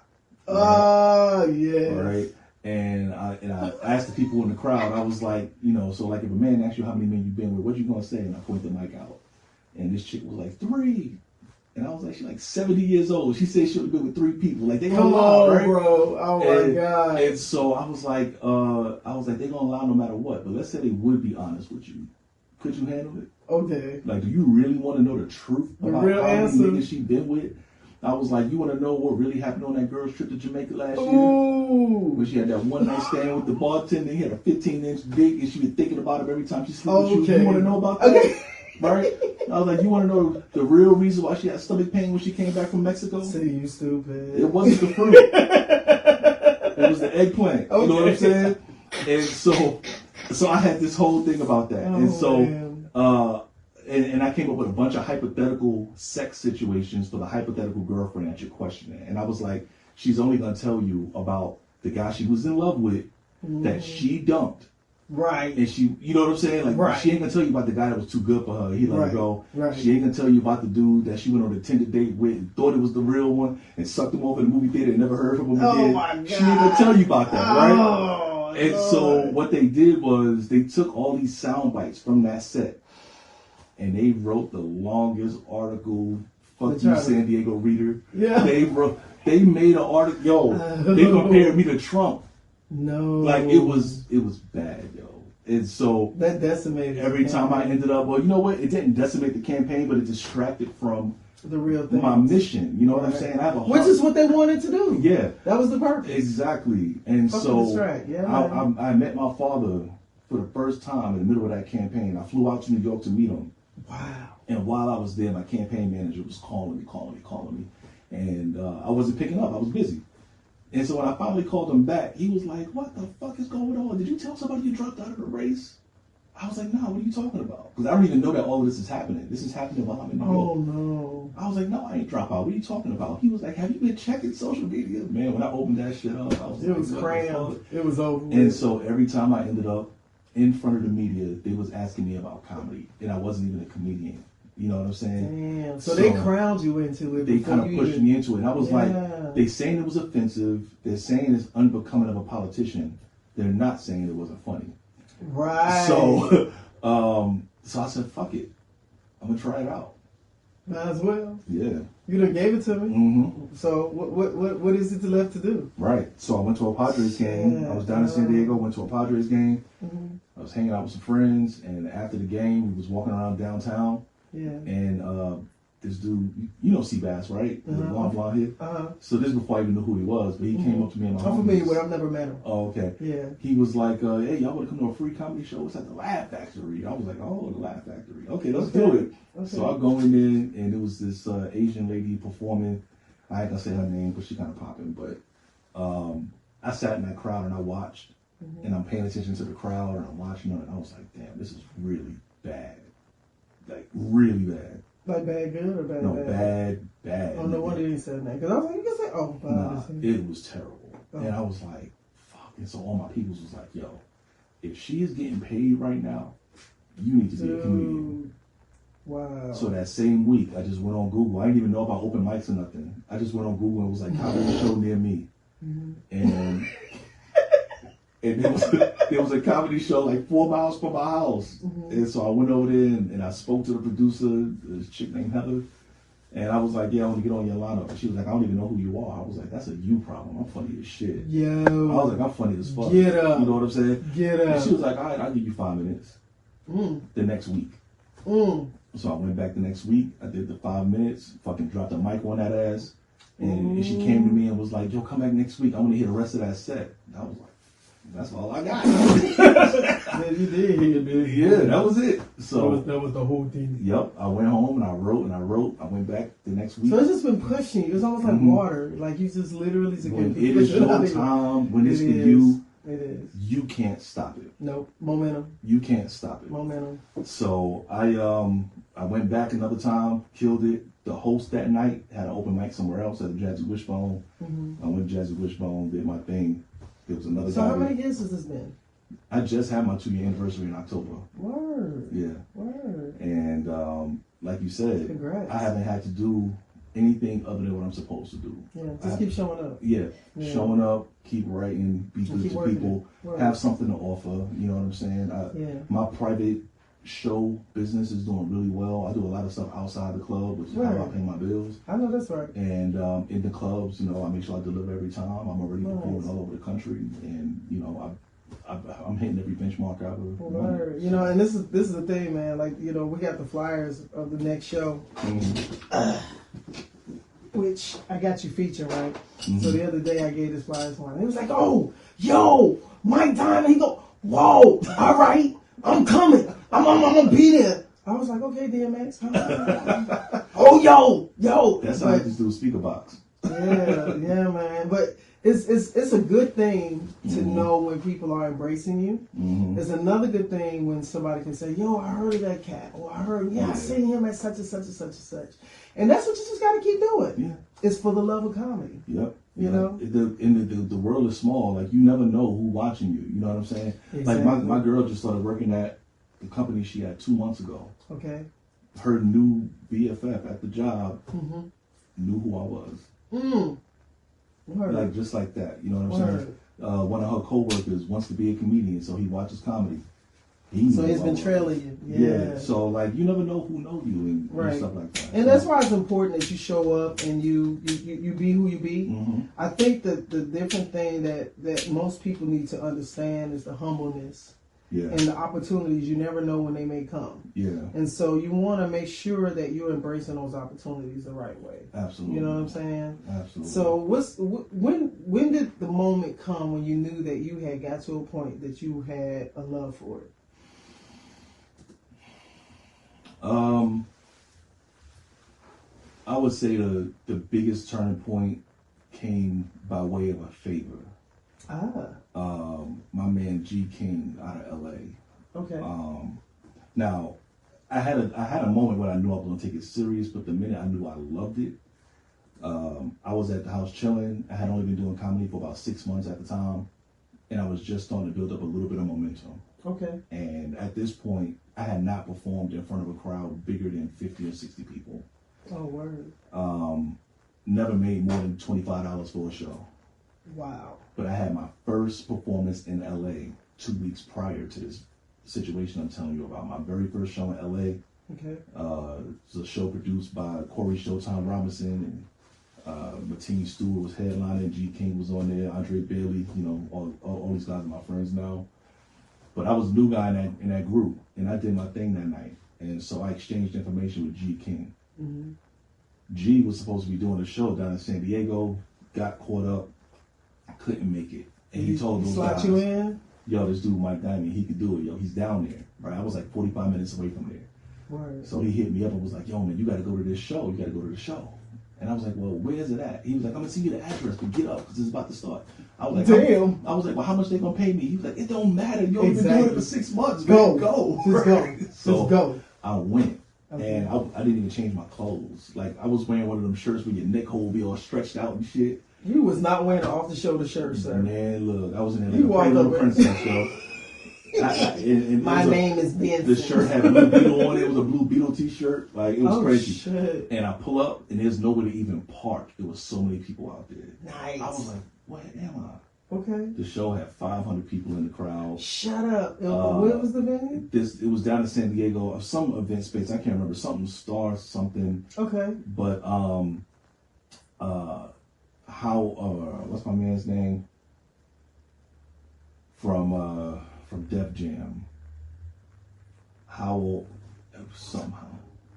Oh, yeah. All right. And I asked the people in the crowd, I was like, so like if a man asks you how many men you've been with, what you gonna say? And I point the mic out. And this chick was like, 3. And I was like, she's like 70 years old. She said she only been with 3 people. Like, they gonna lie, right? Bro. Oh, my God. And so I was like, they gonna lie no matter what. But let's say they would be honest with you. Could you handle it? Okay. Like, do you really want to know the truth about real how answer. many niggas she been with? I was like, you want to know what really happened on that girl's trip to Jamaica last year? Ooh. When she had that one night stand with the bartender, he had a 15-inch dick, and she was thinking about him every time she slept with you. You want to know about that? Okay. Right? I was like, you want to know the real reason why she had stomach pain when she came back from Mexico? Say you stupid. It wasn't the fruit. It was the eggplant. Okay. You know what I'm saying? And so I had this whole thing about that. And so, and I came up with a bunch of hypothetical sex situations for the hypothetical girlfriend that you're questioning. And I was like, she's only going to tell you about the guy she was in love with that she dumped. Right. And she, you know what I'm saying? Like, she ain't going to tell you about the guy that was too good for her. He let her go. Right. She ain't going to tell you about the dude that she went on a Tinder date with and thought it was the real one and sucked him off in the movie theater and never heard from him again. Oh, my God. She ain't going to tell you about that, right? Oh, and so what they did was they took all these sound bites from that set and they wrote the longest article. Fuck you, San Diego Reader. Yeah. They made an article. Yo, they compared me to Trump. No. Like, it was bad, yo. And so that decimated every time I ended up, well, you know what? It didn't decimate the campaign, but it distracted from the real thing. My mission. You know what I'm saying? I have a heart. Which is what they wanted to do. Yeah. That was the purpose. Exactly. And so I met my father for the first time in the middle of that campaign. I flew out to New York to meet him. Wow. And while I was there, my campaign manager was calling me. And I wasn't picking up. I was busy. And so when I finally called him back, he was like, what the fuck is going on? Did you tell somebody you dropped out of the race? I was like, no, what are you talking about? Because I don't even know that all of this is happening. This is happening while I'm in New York. Oh, no. I was like, no, I ain't drop out. What are you talking about? He was like, have you been checking social media? Man, when I opened that shit up, I was it was crammed. It was over. And so every time I ended up in front of the media, they was asking me about comedy. And I wasn't even a comedian. You know what I'm saying? Damn. So they crowned you into it. They kind of pushed me into it. And I was like, they saying it was offensive. They're saying it's unbecoming of a politician. They're not saying it wasn't funny. Right. So, so I said, fuck it. I'm going to try it out. Might as well. Yeah. You done gave it to me. Mm-hmm. So what is it left to do? Right. So I went to a Padres game. I was down in San Diego, went to a Padres game. Mm-hmm. I was hanging out with some friends. And after the game, we was walking around downtown. Yeah. And this dude, you know Seabass, right? The blonde hair. So this is before I even knew who he was, but he came up to me and my I'm familiar with him. I've never met him. Oh, okay. Yeah. He was like, hey, y'all want to come to a free comedy show? It's at the Laugh Factory. I was like, oh, the Laugh Factory. Okay, let's do it. Okay. So I go in there, and it was this Asian lady performing. I ain't gonna say her name, but she kind of popping. But I sat in that crowd and I watched, and I'm paying attention to the crowd, and I'm watching her, and I was like, damn, this is really bad. Like, really bad. Like bad good or bad no, bad? bad. Oh, no wonder you said that. Because I was like, you can say, oh, nah, it was terrible. Oh. And I was like, fuck. And so all my peoples was like, yo, if she is getting paid right now, you need to be a comedian. Wow. So that same week, I just went on Google. I didn't even know about open mics or nothing. I just went on Google and it was like, comedy show near me. And there was a comedy show like 4 miles from my house. And so I went over there and I spoke to the producer, this chick named Heather. And I was like, yeah, I want to get on your lineup. And she was like, I don't even know who you are. I was like, that's a you problem. I'm funny as shit. Yo. I was like, I'm funny as fuck. Get up. You know what I'm saying? Get up. And she was like, all right, I'll give you 5 minutes. The next week. So I went back the next week. I did the 5 minutes. Fucking dropped the mic on that ass. And she came to me and was like, yo, come back next week. I want to hear the rest of that set. And I was like, that's all I got. Yeah, you did. Yeah, that was it. So that was the whole thing. Yep, I went home and I wrote. I went back the next week. So it's just been pushing you. It's almost like water. Like you just literally when it is your time, when it's for you, it is. You can't stop it. Nope. Momentum. You can't stop it. Momentum. So I went back another time, killed it. The host that night had an open mic somewhere else at the Jazzy Wishbone. I went to Jazzy Wishbone, did my thing. There was another guy. So how many years has this been? I just had my 2-year anniversary in October. Word. Yeah. Word. And like you said, congrats. I haven't had to do anything other than what I'm supposed to do. Yeah, just keep showing up. Yeah, showing up, keep writing, be good to people, have something to offer. You know what I'm saying? My private show business is doing really well. I do a lot of stuff outside the club, which is how I pay my bills. I know that's right. And in the clubs, I make sure I deliver every time. I'm already performing all over the country, and I'm hitting every benchmark I ever. And this is the thing, man. Like, we got the flyers of the next show, which I got you featured, right? So the other day I gave this flyers one. He was like, "Oh, yo, Mike Diamond." He go, "Whoa, all right, I'm coming. I'm gonna be there." I was like, "Okay, DMX." Oh, yo. That's how I just do a speaker box. Yeah, man. But it's a good thing to know when people are embracing you. It's another good thing when somebody can say, "Yo, I heard of that cat," or I seen him at such and such and such and such. And that's what you just got to keep doing. Yeah. It's for the love of comedy. Yep. You know? The world is small. Like, you never know who's watching you. You know what I'm saying? Exactly. Like, my girl just started working at the company she had 2 months ago. Okay. Her new BFF at the job knew who I was. Like, just like that. You know what I'm saying? One of her coworkers wants to be a comedian, so he watches comedy. He's been trailing you. Yeah. So, like, you never know who know you and stuff like that. And that's why it's important that you show up and you be who you be. I think that the different thing that most people need to understand is the humbleness. And the opportunities. You never know when they may come. And so you want to make sure that you're embracing those opportunities the right way. Absolutely. You know what I'm saying? Absolutely. So when did the moment come when you knew that you had got to a point that you had a love for it? I would say the biggest turning point came by way of a favor. My man G King out of LA. Okay. Now, I had a moment when I knew I was gonna take it serious, but the minute I knew I loved it, I was at the house chilling. I had only been doing comedy for about 6 months at the time, and I was just starting to build up a little bit of momentum. Okay. And at this point, I had not performed in front of a crowd bigger than 50 or 60 people. Oh, word. Never made more than $25 for a show. Wow. But I had my first performance in LA 2 weeks prior to this situation I'm telling you about. My very first show in LA. Okay. It was a show produced by Corey Showtime Robinson, and Martine Stewart was headlining. G King was on there. Andre Bailey. All these guys are my friends now. But I was a new guy in that group, and I did my thing that night. And so I exchanged information with G King. G was supposed to be doing a show down in San Diego, got caught up, couldn't make it. And he told those guys, you in? Yo, this dude Mike Diamond, he could do it. Yo, he's down there. Right? I was like 45 minutes away from there. Right. So he hit me up and was like, yo, man, you got to go to this show. You got to go to the show. And I was like, well, where is it at? He was like, I'm going to send you the address, but get up because it's about to start. I was like, damn. I was like, well, how much they going to pay me? He was like, it don't matter. You only been doing it for 6 months. Go. Man. Go. Just go. So just go. I went. Okay. And I didn't even change my clothes. Like, I was wearing one of them shirts where your neck hole will be all stretched out and shit. You was not wearing an off-the-shoulder shirt, sir. Man, look, I was in there like a little princess, yo. My name is Benson. The shirt had Blue Beetle on it. It was a Blue Beetle t-shirt. Like, it was crazy. Shit. And I pull up, and there's nowhere to even park. There was so many people out there. Nice. I was like, where am I? Okay. The show had 500 people in the crowd. Shut up. Where was the venue? It was down in San Diego. Some event space. I can't remember. Something Star something. Okay. But what's my man's name? From Def Jam. Howell. somehow.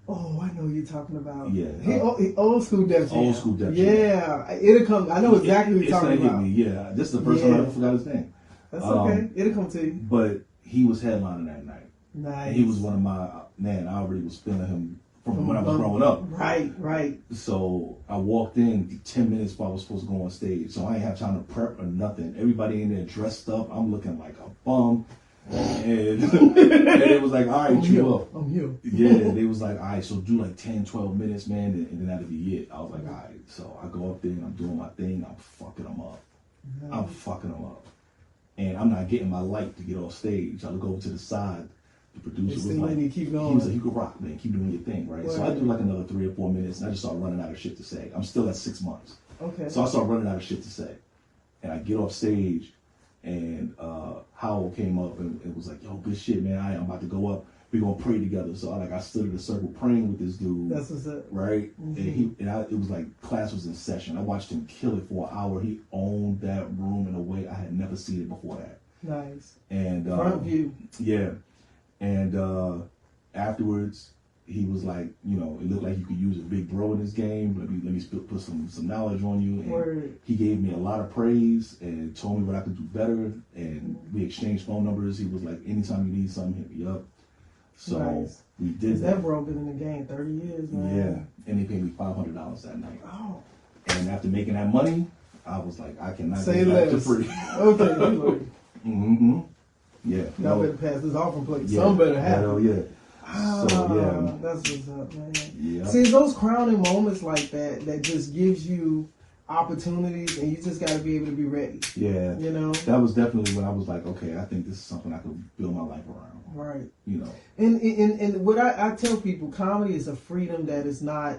Oh, I know who you're talking about. Yeah. He old school Def Jam. Old school Def Jam. Yeah. It'll come. I know exactly who you're talking about. Hit me. Yeah. This is the first time I ever forgot his name. That's okay. It'll come to you. But he was headlining that night. Nice. He was one of my, man, I already was feeling him from when I was growing up. Right. So I walked in 10 minutes before I was supposed to go on stage. So I ain't have time to prep or nothing. Everybody in there dressed up. I'm looking like a bum. And it was like, all right, you up. I'm here. Yeah, they was like, all right, so do like 10, 12 minutes, man, and then that'll be it. I was like, all right. So I go up there and I'm doing my thing. I'm fucking them up. And I'm not getting my light to get off stage. I look over to the side. The producer was like, keep going. He was like, you can rock, man. Keep doing your thing, right? So I do like another 3 or 4 minutes, and I just start running out of shit to say. I'm still at 6 months. Okay. So I start running out of shit to say. And I get off stage, and Howell came up and it was like, yo, good shit, man. I'm about to go up. We're going to pray together. So I stood in a circle praying with this dude. That's what's up. Right? Mm-hmm. It was like class was in session. I watched him kill it for an hour. He owned that room in a way I had never seen it before that. Nice. And front view. Yeah. And afterwards, he was like, you know, it looked like you could use a big bro in this game. Let me put some knowledge on you. And Word. He gave me a lot of praise and told me what I could do better. And we exchanged phone numbers. He was like, anytime you need something, hit me up. So nice. We did that. Bro been in the game 30 years, man. Yeah. And he paid me $500 that night. Oh. And after making that money, I was like, I cannot say get less. back to free. Okay. Mm-hmm. Yeah. Y'all better pass this offering plate. Yeah. Some better happen. Hell yeah. So yeah, that's what's up, man. Yeah. See, those crowning moments like that just gives you opportunities, and you just got to be able to be ready. Yeah. You know. That was definitely when I was like, okay, I think this is something I could build my life around. Right. You know. And what I tell people, comedy is a freedom that is not.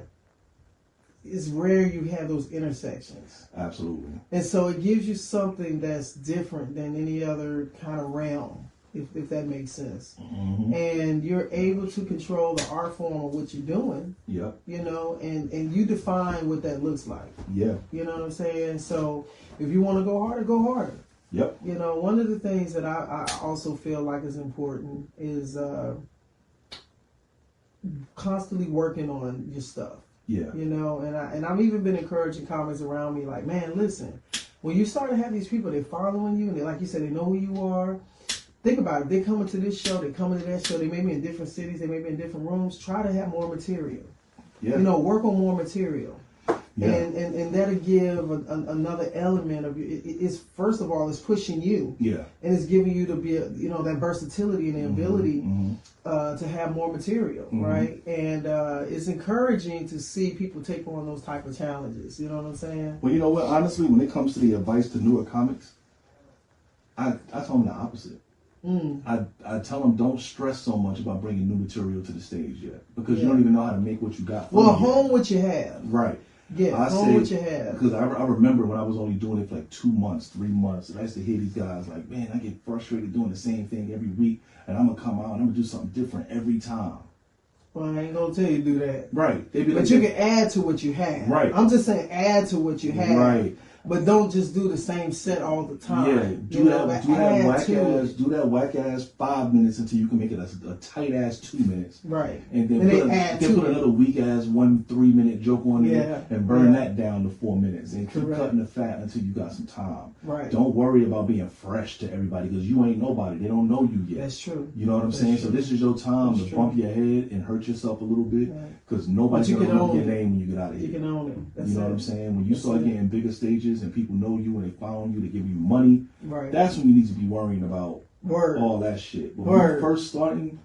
It's rare you have those intersections. Absolutely. And so it gives you something that's different than any other kind of realm, if that makes sense. Mm-hmm. And you're able to control the art form of what you're doing. Yep. You know, and you define what that looks like. Yeah. You know what I'm saying? So if you want to go harder, go harder. Yep. You know, one of the things that I also feel like is important is constantly working on your stuff. Yeah. You know, and I've even been encouraging comments around me like, man, listen, when you start to have these people, they're following you, and they, like you said, they know who you are. Think about it. They're coming to this show, they're coming to that show, they may be in different cities, they may be in different rooms. Try to have more material. Yeah. You know, work on more material. Yeah. And that'll give another element of it's first of all, it's pushing you. Yeah. And it's giving you to be that versatility and the ability to have more material, right? And it's encouraging to see people take on those type of challenges. You know what I'm saying? Well, you know what? Honestly, when it comes to the advice to newer comics, I tell them the opposite. I tell them don't stress so much about bringing new material to the stage yet, because you don't even know how to make what you got. Well, hone what you have. Right. Yeah, hone what you have. Because I remember when I was only doing it for like 2 months, 3 months, and I used to hear these guys like, man, I get frustrated doing the same thing every week, and I'm going to come out and I'm going to do something different every time. Well, I ain't going to tell you to do that. Right. But you can add to what you have. Right. I'm just saying add to what you have. Right. But don't just do the same set all the time. Yeah, do that whack ass 5 minutes until you can make it a tight ass 2 minutes. Right. And then put another weak ass 1 3-minute joke on there and burn that down to 4 minutes and keep cutting the fat until you got some time. Right. Don't worry about being fresh to everybody because you ain't nobody. They don't know you yet. That's true. You know what I'm saying? True. So this is your time to bump your head and hurt yourself a little bit because nobody's gonna remember your name when you get out of here. You can own it. That's you know what I'm saying? When you start getting bigger stages and people know you and they follow you, they give you money. Right. That's when you need to be worrying about all that shit. But when you're first starting,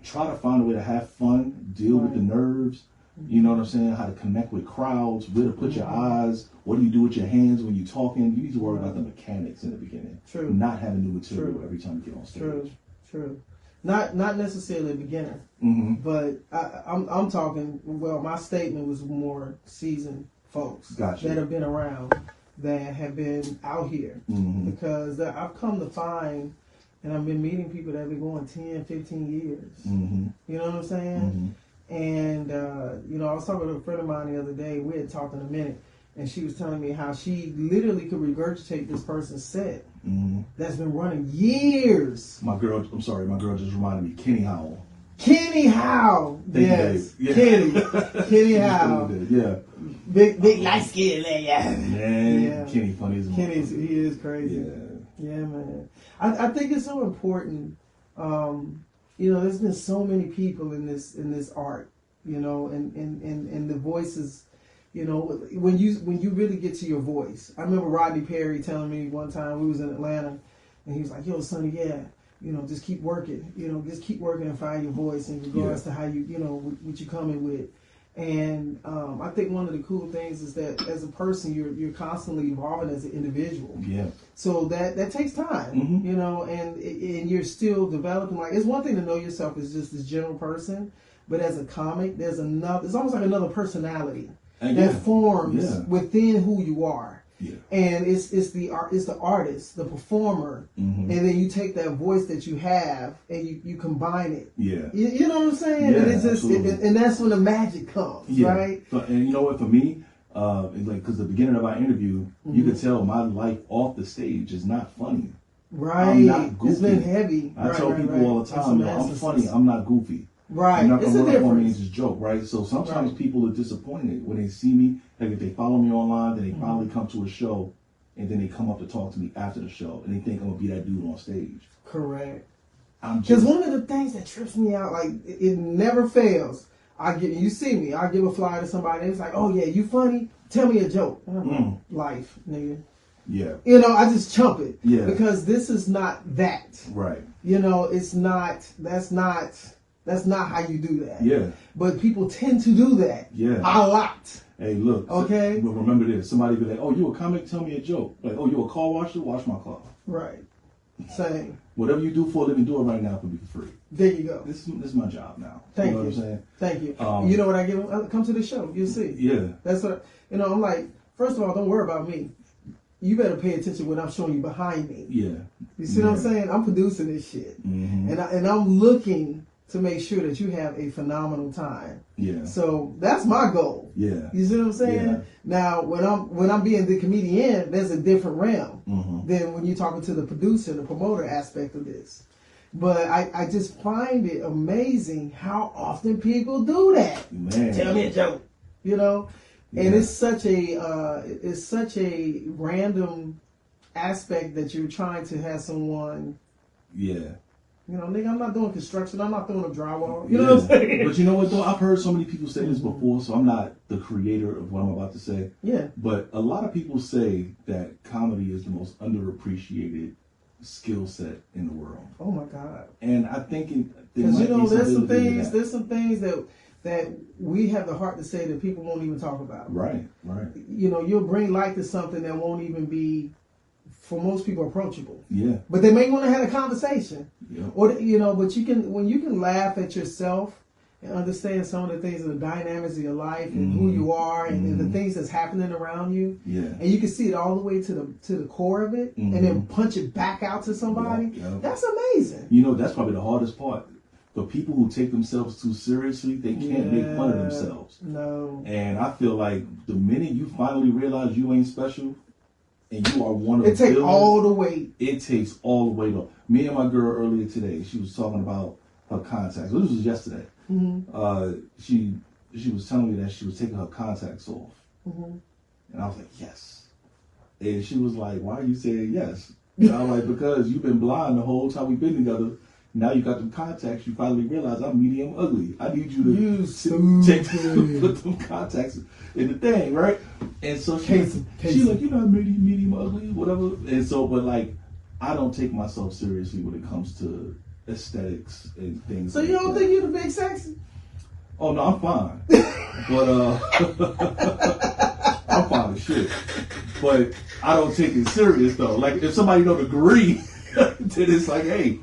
try to find a way to have fun, deal with the nerves. You know what I'm saying? How to connect with crowds, where to put your eyes, what do you do with your hands when you're talking. You need to worry about the mechanics in the beginning. True. Not having new material every time you get on stage. True. Not necessarily a beginner, but I'm talking. Well, my statement was more seasoned folks that have been around, that have been out here, because I've come to find, and I've been meeting people that have been going 10, 15 years. You know what I'm saying? And I was talking to a friend of mine the other day. We had talked in a minute, and she was telling me how she literally could regurgitate this person's set that's been running years. My girl just reminded me, Kenny Howell. Kenny Howe. Yes. Yeah. Kenny Howe. Yeah. Big light skin lad. Man, Yeah. Kenny funny as He is crazy. Yeah, man. I think it's so important. There's been so many people in this art, and the voices, when you really get to your voice. I remember Rodney Perry telling me one time, we was in Atlanta, and he was like, "Yo, Sonny, just keep working, just keep working and find your voice in regards to how you, what you coming with." And I think one of the cool things is that as a person, you're constantly evolving as an individual. Yeah. So that takes time, and you're still developing. Like, it's one thing to know yourself as just this general person, but as a comic, it's almost like another personality that forms within who you are. Yeah. And it's the artist, the performer, and then you take that voice that you have and you combine it. Yeah. You know what I'm saying? Yeah, and it's just and that's when the magic comes, right? So, and you know what, for me, because the beginning of our interview, you could tell my life off the stage is not funny. Right. I'm not goofy. It's been heavy. I tell people all the time, I'm funny, I'm not goofy. Right. You're not going to run up on me and just joke, right? So sometimes people are disappointed when they see me. Like, if they follow me online, then they finally come to a show, and then they come up to talk to me after the show, and they think I'm going to be that dude on stage. Correct. Because one of the things that trips me out, like, it never fails. You see me, I give a flyer to somebody, and it's like, "Oh yeah, you funny? Tell me a joke." Life, nigga. Yeah. I just chump it. Yeah. Because this is not that. Right. It's not. That's not how you do that. Yeah. But people tend to do that. Yeah. A lot. Hey, look. Okay. But remember this. Somebody be like, "Oh, you a comic? Tell me a joke." Like, "Oh, you a car washer? Wash my car." Right. Same. Whatever you do for a living, do it right now for me for free. There you go. This is my job now. Thank you. Know what I'm saying? Thank you. You know what I give them? Come to the show. You'll see. Yeah. That's what, I'm like, first of all, don't worry about me. You better pay attention when I'm showing you behind me. Yeah. You see what I'm saying? I'm producing this shit. Mm-hmm. And I'm looking to make sure that you have a phenomenal time. Yeah. So that's my goal. Yeah. You see what I'm saying? Yeah. Now, when I'm being the comedian, there's a different realm than when you're talking to the producer, the promoter aspect of this. But I just find it amazing how often people do that. Man. Tell me a joke. And it's such a random aspect that you're trying to have someone. Yeah. Nigga, I'm not doing construction. I'm not throwing up drywall. You know what I'm saying? But you know what, though? I've heard so many people say this before, so I'm not the creator of what I'm about to say. Yeah. But a lot of people say that comedy is the most underappreciated skill set in the world. Oh, my God. And I think because, there's some things that we have the heart to say that people won't even talk about. Right, right. You'll bring light to something that won't even be, for most people, approachable. Yeah. But they may want to have a conversation. Yeah. Or, but when you can laugh at yourself and understand some of the things and the dynamics of your life and who you are and the things that's happening around you. Yeah. And you can see it all the way to the core of it and then punch it back out to somebody. Yeah. That's amazing. That's probably the hardest part. For people who take themselves too seriously, they can't make fun of themselves. No. And I feel like the minute you finally realize you ain't special, and you are one of the takes all the weight. It takes all the weight off. Me and my girl earlier today, she was talking about her contacts. This was yesterday. Mm-hmm. She was telling me that she was taking her contacts off. Mm-hmm. And I was like, yes. And she was like, why are you saying yes? And I was like, because you've been blind the whole time we've been together. Now you got them contacts, you finally realize I'm medium ugly. I need you to put them contacts in the thing, right? And so she's like, you're not medium ugly, whatever. And so, but like, I don't take myself seriously when it comes to aesthetics and things. So you don't think you're the big sexy? Oh no, I'm fine. But I'm fine as shit. But I don't take it serious though. Like if somebody don't agree, then it's like, hey.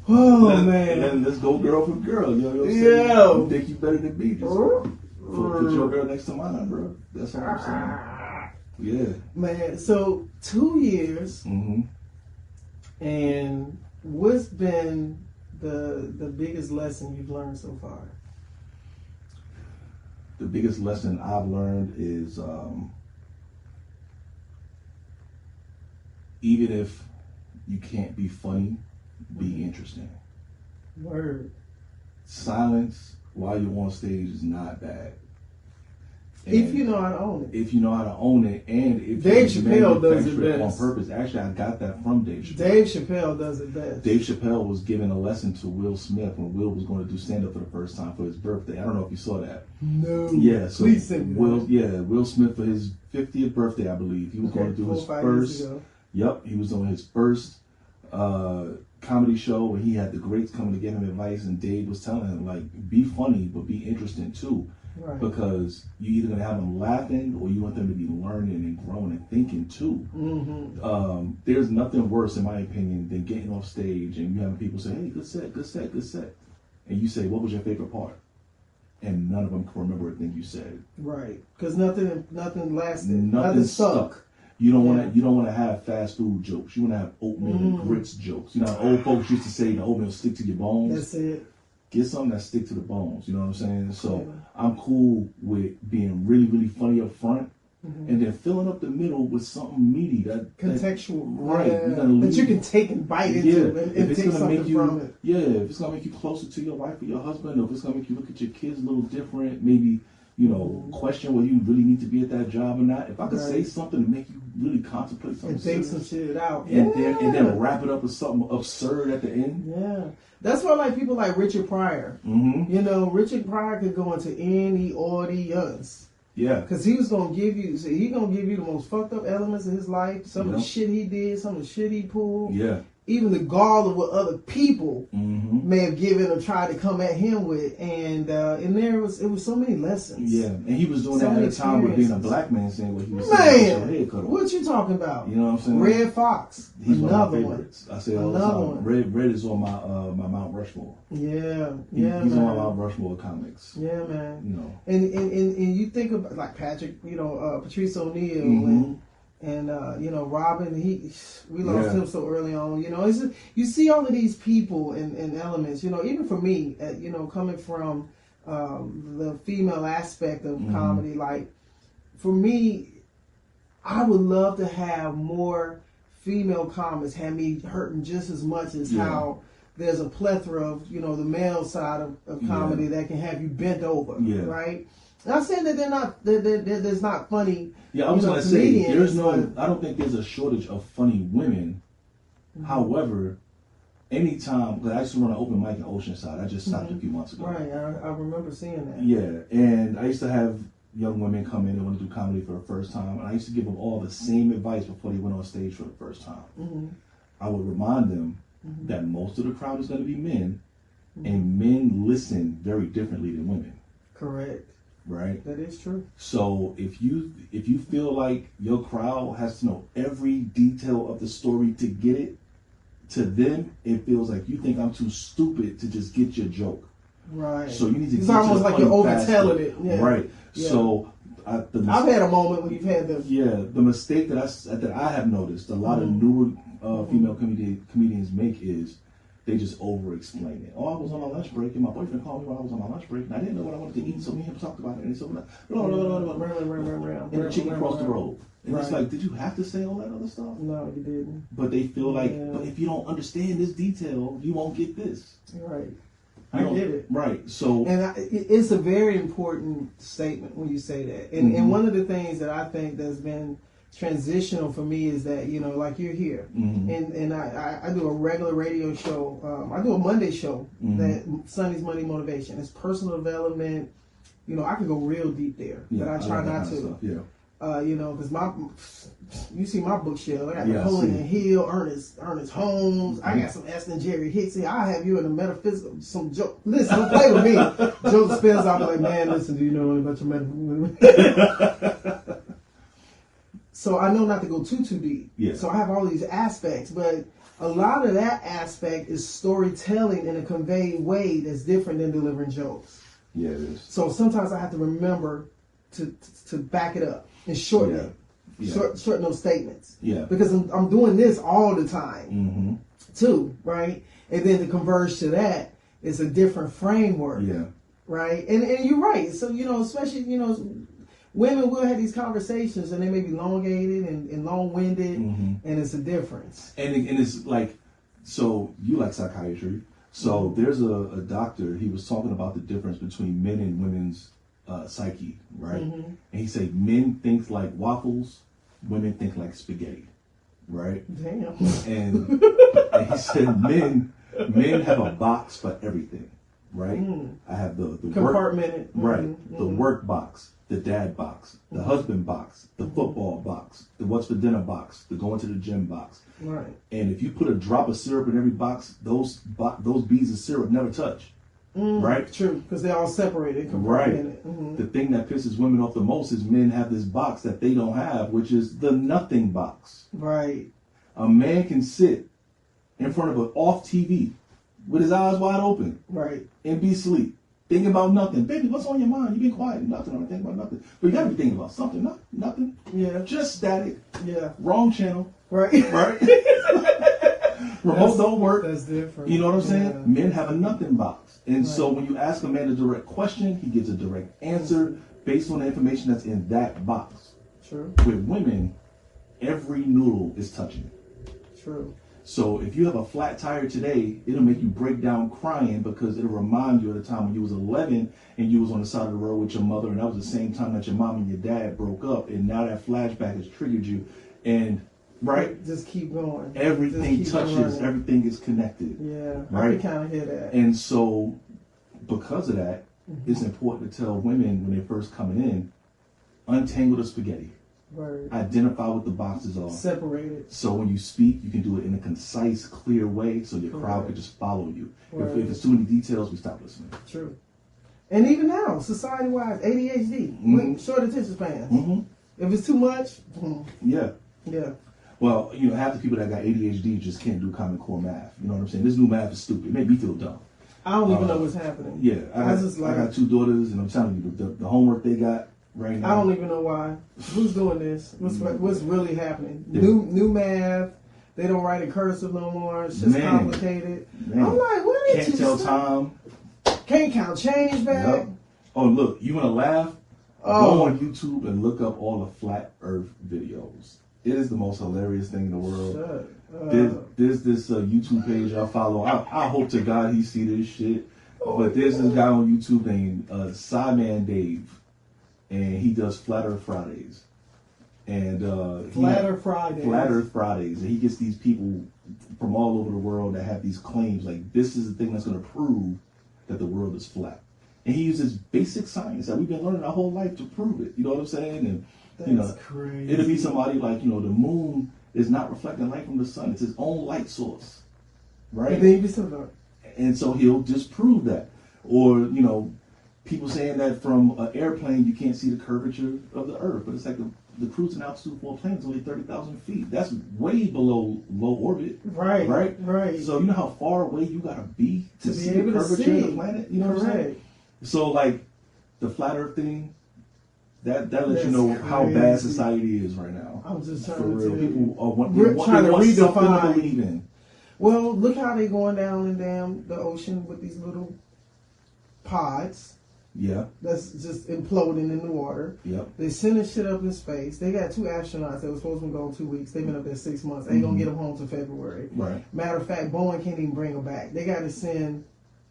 Oh man! And let's go girl for girl. You know what I'm saying? Yeah. You think you better than me? Just put your girl next to mine, bro. That's all I'm saying. Yeah. Man, so 2 years, and what's been the biggest lesson you've learned so far? The biggest lesson I've learned is even if you can't be funny, be interesting. Word. silence while you're on stage is not bad. And if you know how to own it. If you know how to own it, and if Dave Chappelle does it on best. purpose. Actually, I got that from Dave Chappelle. Dave Chappelle does it best. Dave Chappelle was giving a lesson to Will Smith when Will was going to do stand-up for the first time for his birthday. I don't know if you saw that. No. Yeah. So please send me that. Will Smith for his 50th birthday, I believe. He was going to do his first. Yep. He was doing his first comedy show where he had the greats coming to give him advice, and Dave was telling him, like, be funny but be interesting too. Right. Because you're either going to have them laughing or you want them to be learning and growing and thinking too. Mm-hmm. There's nothing worse, in my opinion, than getting off stage and you having people say, hey, good set, good set, good set. And you say, what was your favorite part? And none of them can remember a thing you said. Right. Because nothing lasted. Nothing stuck. You don't want to have fast food jokes. You want to have oatmeal and grits jokes. You know, old folks used to say the oatmeal stick to your bones. That's it. Get something that stick to the bones. You know what I'm saying? So I'm cool with being really, really funny up front, and then filling up the middle with something meaty that contextual, right? That you can take and bite into and take something from it. Yeah, if it's gonna make you closer to your wife or your husband, or if it's gonna make you look at your kids a little different, maybe question whether you really need to be at that job or not. If I could say something to make you really contemplate something and think some shit out, and then wrap it up with something absurd at the end. Yeah. That's why I like people like Richard Pryor. Mm-hmm. You know, Richard Pryor could go into any audience. Yeah. Because he was going to give you, the most fucked up elements of his life, some of the shit he did, some of the shit he pulled. Yeah. Even the gall of what other people Mm-hmm. may have given or tried to come at him with. And it was so many lessons. Yeah. And he was doing that at a time with being a black man saying what he was saying. What you talking about? You know what I'm saying? Red Fox. He's another one of my favorites. I say all the time. Red is on my Mount Rushmore. Yeah. He's on my Mount Rushmore of comics. Yeah, man. You know. And you think about like Patrick, Patrice O'Neal and Robin. We lost him so early on. It's just, you see all of these people and elements. Even for me, coming from the female aspect of comedy, like for me, I would love to have more female comics have me hurting just as much as how there's a plethora of the male side of comedy that can have you bent over, right? Not saying that they're not there's not funny. Yeah, I was gonna say I don't think there's a shortage of funny women. However, anytime, because I used to run an open mic in Oceanside, I just stopped a few months ago. Right, I remember seeing that. Yeah, and I used to have young women come in and want to do comedy for the first time, and I used to give them all the same advice before they went on stage for the first time. I would remind them that most of the crowd is going to be men, and men listen very differently than women. Correct. Right? That is true. So if you feel like your crowd has to know every detail of the story to get it, to them it feels like you think I'm too stupid to just get your joke. Right. So you need to. It's almost like you're overtelling it. Yeah. Right. Yeah. So I've had a moment when you've had the. Yeah, the mistake that I have noticed a lot of newer female comedians make is they just over-explain it. Oh, I was on my lunch break and my boyfriend called me while I was on my lunch break and I didn't know what I wanted to eat, so me and him talked about it and so and the chicken crossed the road. And it's like, did you have to say all that other stuff? No, you didn't. But they feel like, but if you don't understand this detail, you won't get this. Right. I get it. Right. So, and it's a very important statement when you say that. And one of the things that I think that's been transitional for me is that like you're here, and I do a regular radio show. I do a Monday show that Sunday's Monday Motivation. It's personal development. I can go real deep there, but I try not to. Because you see my bookshelf. I got Napoleon Hill, Ernest Holmes. I got some Aston Jerry Hicks. I have you in the metaphysical. Some joke. Listen, don't play with me. Joe Dispenza. I'll be like, man, listen. Do you know anything about your metaphysical? So I know not to go too deep. Yeah. So I have all these aspects, but a lot of that aspect is storytelling in a conveyed way that's different than delivering jokes. Yeah, it is. So sometimes I have to remember to back it up and shorten it. Yeah. Shorten those statements. Yeah. Because I'm doing this all the time too, right? And then to converge to that, it's a different framework. Yeah. Right? And you're right. So, especially, women will have these conversations and they may be elongated and long-winded, and it's a difference. And it's like, so you like psychiatry. So there's a doctor, he was talking about the difference between men and women's psyche, right? And he said men think like waffles, women think like spaghetti, right? Damn. And he said men have a box for everything, right? I have the compartmented, right? The work box, the dad box, the husband box, the football box, the what's for dinner box, the going to the gym box. Right. And if you put a drop of syrup in every box, those beads of syrup never touch. Right? True, because they're all separated. Right. The thing that pisses women off the most is men have this box that they don't have, which is the nothing box. Right. A man can sit in front of an off TV with his eyes wide open. Right. And be asleep. Thinking about nothing. Baby, what's on your mind? You've been quiet. Nothing. I'm thinking about nothing. But you gotta be thinking about something. Nothing. Yeah. Just static. Yeah. Wrong channel. Right. Right? Remote don't work. That's different. You know what I'm saying? Yeah. Men have a nothing box. And so when you ask a man a direct question, he gives a direct answer based on the information that's in that box. True. With women, every noodle is touching. True. So if you have a flat tire today, it'll make you break down crying because it'll remind you of the time when you was 11 and you was on the side of the road with your mother, and that was the same time that your mom and your dad broke up, and now that flashback has triggered you. And right? Just keep going. Everything keep touches, running. everything is connected. Yeah, right? I can kind of hear that. And so because of that, it's important to tell women when they're first coming in, untangle the spaghetti. Word. Identify what the boxes are. Separate it. So when you speak, you can do it in a concise, clear way so your crowd can just follow you. If it's too many details, we stop listening. True. And even now, society-wise, ADHD, short attention spans. If it's too much, yeah. Well, half the people that got ADHD just can't do Common Core math. You know what I'm saying? This new math is stupid. It made me feel dumb. I don't even know what's happening. Yeah, I got two daughters, and I'm telling you, the homework they got right now. I don't even know why. Who's doing this? What's really happening? New math. They don't write in cursive no more. It's just complicated. I'm like, what did Can't tell time. Can't count change back. Yep. Oh, look, you want to laugh? Go on YouTube and look up all the flat Earth videos. It is the most hilarious thing in the world. There's this YouTube page I follow. I hope to God he see this shit. But there's this guy on YouTube named Cyman Dave, and he does Flat Earth Fridays. And Flat Earth Fridays, and he gets these people from all over the world that have these claims like this is the thing that's going to prove that the world is flat. And he uses basic science that we've been learning our whole life to prove it. You know what I'm saying? And that's crazy. It'll be somebody like, the moon is not reflecting light from the sun. It's its own light source. Right? And then you be something. And so he'll just prove that. Or, people saying that from an airplane you can't see the curvature of the earth. But it's like the cruising altitude for a plane is only 30,000 feet. That's way below low orbit. Right. So you know how far away you got to be to see the curvature of the planet? You know what I'm saying? So like the flat earth thing, that lets you know how bad society is right now. I'm just trying for to real. tell People trying to redefine something to believe in. Well, look how they going down in the ocean with these little pods. Yeah. That's just imploding in the water. Yep. They sending shit up in space. They got 2 astronauts that were supposed to go 2 weeks. They've been up there 6 months. Ain't gonna get them home till February. Right. Matter of fact, Boeing can't even bring them back. They got to send,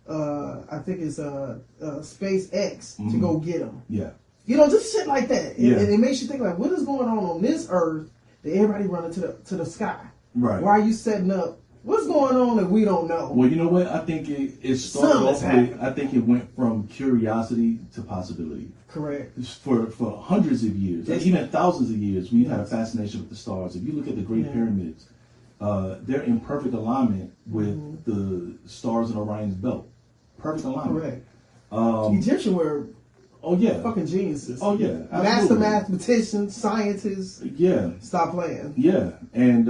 I think it's SpaceX to go get them. Yeah. Just shit like that. It makes you think like, what is going on this Earth that everybody running to the sky? Right. Why are you setting up? What's going on that we don't know? Well, you know what? I think it started off with, I think it went from curiosity to possibility. Correct. For hundreds of years, even thousands of years, we've had a fascination with the stars. If you look at the Great Pyramids, they're in perfect alignment with the stars in Orion's belt. Perfect alignment. Correct. Egyptians were fucking geniuses. Oh yeah, master mathematicians, scientists. Yeah, stop playing. Yeah, and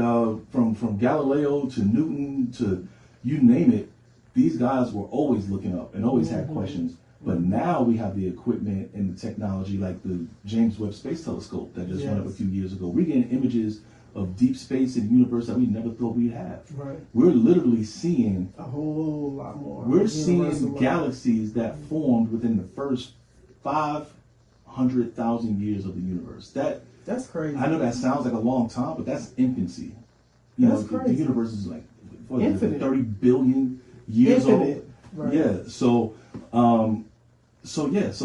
from Galileo to Newton to you name it, these guys were always looking up and always had questions. But now we have the equipment and the technology like the James Webb Space Telescope that just went up a few years ago. We're getting images of deep space and the universe that we never thought we'd have. Right. We're literally seeing a whole lot more. We're seeing galaxies that formed within the first 500,000 years of the universe. That's crazy. I know that sounds like a long time, but that's infancy. The universe is like infinite. 30 billion years Infinite. old. Right. Yeah. So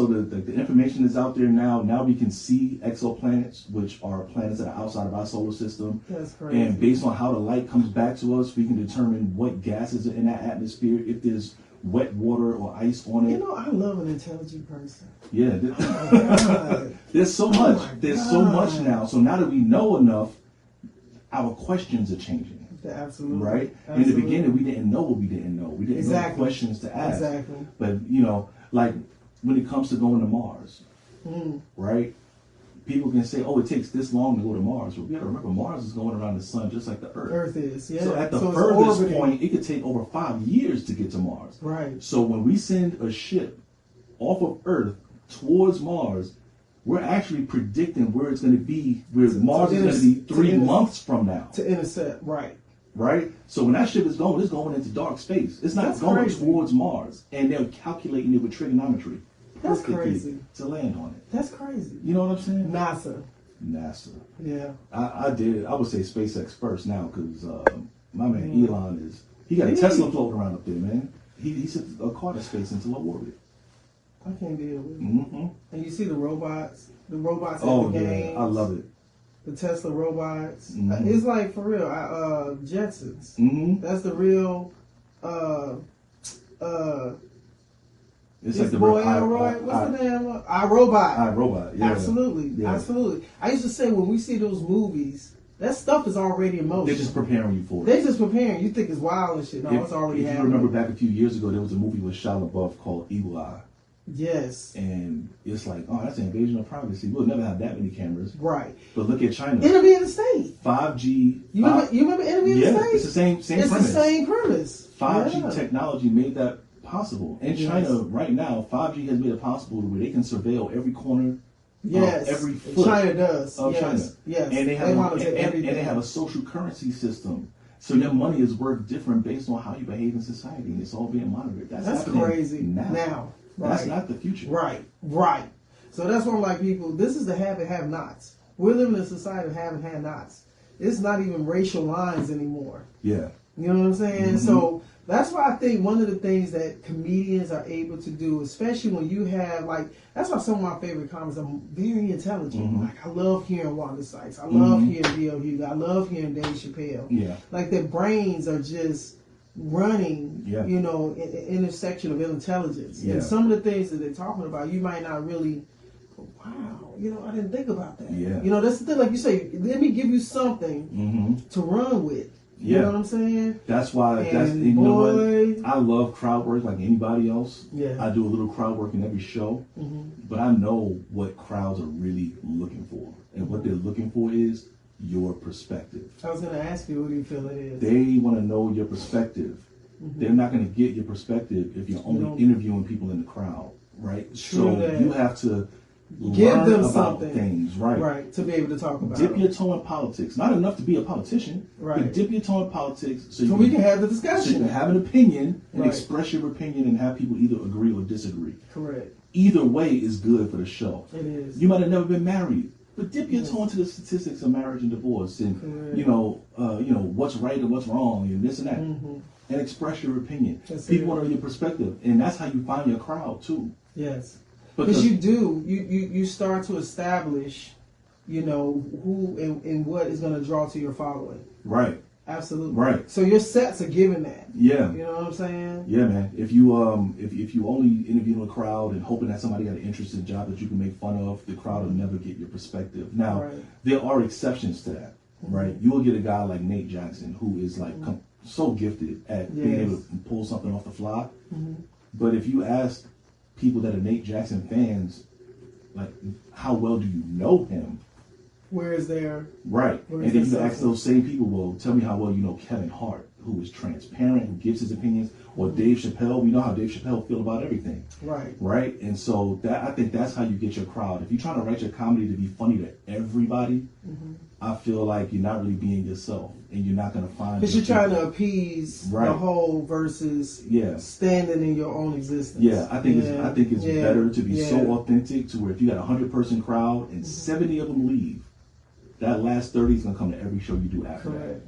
the information is out there now. Now we can see exoplanets, which are planets that are outside of our solar system. That's crazy. And based on how the light comes back to us, we can determine what gases are in that atmosphere, if there's wet water or ice on it. You know, I love an intelligent person. Yeah. Oh my God. There's so Oh much. my There's God. so much now. So now that we know enough, our questions are changing. Absolutely. Right? Absolutely. In the beginning, we didn't know what we didn't know. We didn't know Exactly. the questions to ask. Exactly. But, you know, like when it comes to going to Mars, right? People can say, oh, it takes this long to go to Mars. But we got to remember, Mars is going around the sun just like the Earth. Earth is, yeah. So at the it's furthest orbiting. point, it could take over 5 years to get to Mars. Right. So when we send a ship off of Earth towards Mars, we're actually predicting where it's going to be, where Mars is going to be 3 months from now. To intercept, right. Right? So when that ship is going, it's going into dark space. It's not That's going crazy. towards Mars. And they're calculating it with trigonometry. That's perfectly crazy. To land on it. That's crazy. You know what I'm saying? NASA. Yeah. Yeah. I would say SpaceX first now, because my man Elon he got a Tesla floating around up there, man. He sent a car to space into low orbit. I can't deal with it. Mm-hmm. And you see the robots at Oh, the yeah. games. I love it. The Tesla robots. Mhm. It's like, for real, Jetsons. Mm-hmm. That's the real, It's this like the boy, real Elroy, what's the name? iRobot. iRobot. Yeah. Absolutely. Yeah. Absolutely. I used to say, when we see those movies, that stuff is already in motion. They're just preparing you for it. They're just preparing. You think it's wild and shit. No, it's already if you happening. remember back a few years ago, there was a movie with Shia LaBeouf called Eagle Eye. Yes. And it's like, oh, that's an invasion of privacy. We'll never have that many cameras. Right. But look at China. Enemy of the State. 5G. You remember Enemy of the State? It's the same It's premise. the same premise. 5G Yeah. technology made that possible. In Yes. China right now, 5G has made it possible where they can surveil every corner Yes. of every foot China does. of yes. China. Yes. And they have monitor everything. and they have a social currency system. So your money is worth different based on how you behave in society, and it's all being monitored. That's happening crazy. now. Right. That's not the future. Right. So that's why I'm like, people, this is the have and have nots. We're living in a society of have and have nots. It's not even racial lines anymore. Yeah. You know what I'm saying? Mm-hmm. So that's why I think one of the things that comedians are able to do, especially when you have, like, that's why some of my favorite comics are very intelligent. Mm-hmm. Like, I love hearing Wanda Sykes. I love hearing D.L. Hughley. I love hearing Dave Chappelle. Yeah. Like, their brains are just running, Yeah. you know, in intersection of intelligence. Yeah. And some of the things that they're talking about, you might not really, wow, you know, I didn't think about that. Yeah. You know, that's the thing, like you say, let me give you something Mm-hmm. to run with. You Yeah. know what I'm saying? That's why. And You know boy- what? I love crowd work like anybody else. Yeah. I do a little crowd work in every show, but I know what crowds are really looking for, and what they're looking for is your perspective. I was going to ask you, what do you feel it is? They want to know your perspective. They're not going to get your perspective if you're only No. interviewing people in the crowd, right? True So that. you have to Give learn them about something. things, right? Right, to be able to talk about Dip it. your toe in politics. Not enough to be a politician, Right. but dip your toe in politics So we can have the discussion. so you can have an opinion and Right. express your opinion and have people either agree or disagree. Correct. Either way is good for the show. It is. You might have never been married, but dip your toe into the statistics of marriage and divorce, and Correct. you know what's right and what's wrong, and this and that, and express your opinion. That's People it. want to know your perspective, and that's how you find your crowd too. Yes. Because you start to establish, you know, who and what is going to draw to your following. Right. Absolutely. Right. So your sets are given that. Yeah. You know what I'm saying? Yeah, man. If you if you only interview a crowd and hoping that somebody got an interesting job that you can make fun of, the crowd will never get your perspective. Now, Right. there are exceptions to that, right? You will get a guy like Nate Jackson who is like so gifted at being Yes. able to pull something off the fly. But if you ask people that are Nate Jackson fans, like, how well do you know him? Where is there? Right. Where And is then you there ask those same people, well, tell me how well you know Kevin Hart, who is transparent, who gives his opinions, or Dave Chappelle. We know how Dave Chappelle feel about everything. Right. Right? And so I think that's how you get your crowd. If you're trying to write your comedy to be funny to everybody, I feel like you're not really being yourself, and you're not going to find. Because you're trying to appease the Right. whole versus Yeah. standing in your own existence. Yeah, I think it's Yeah. better to be Yeah. so authentic to where if you got a 100-person crowd and 70 of them leave, that last 30 is gonna come to every show you do after Correct.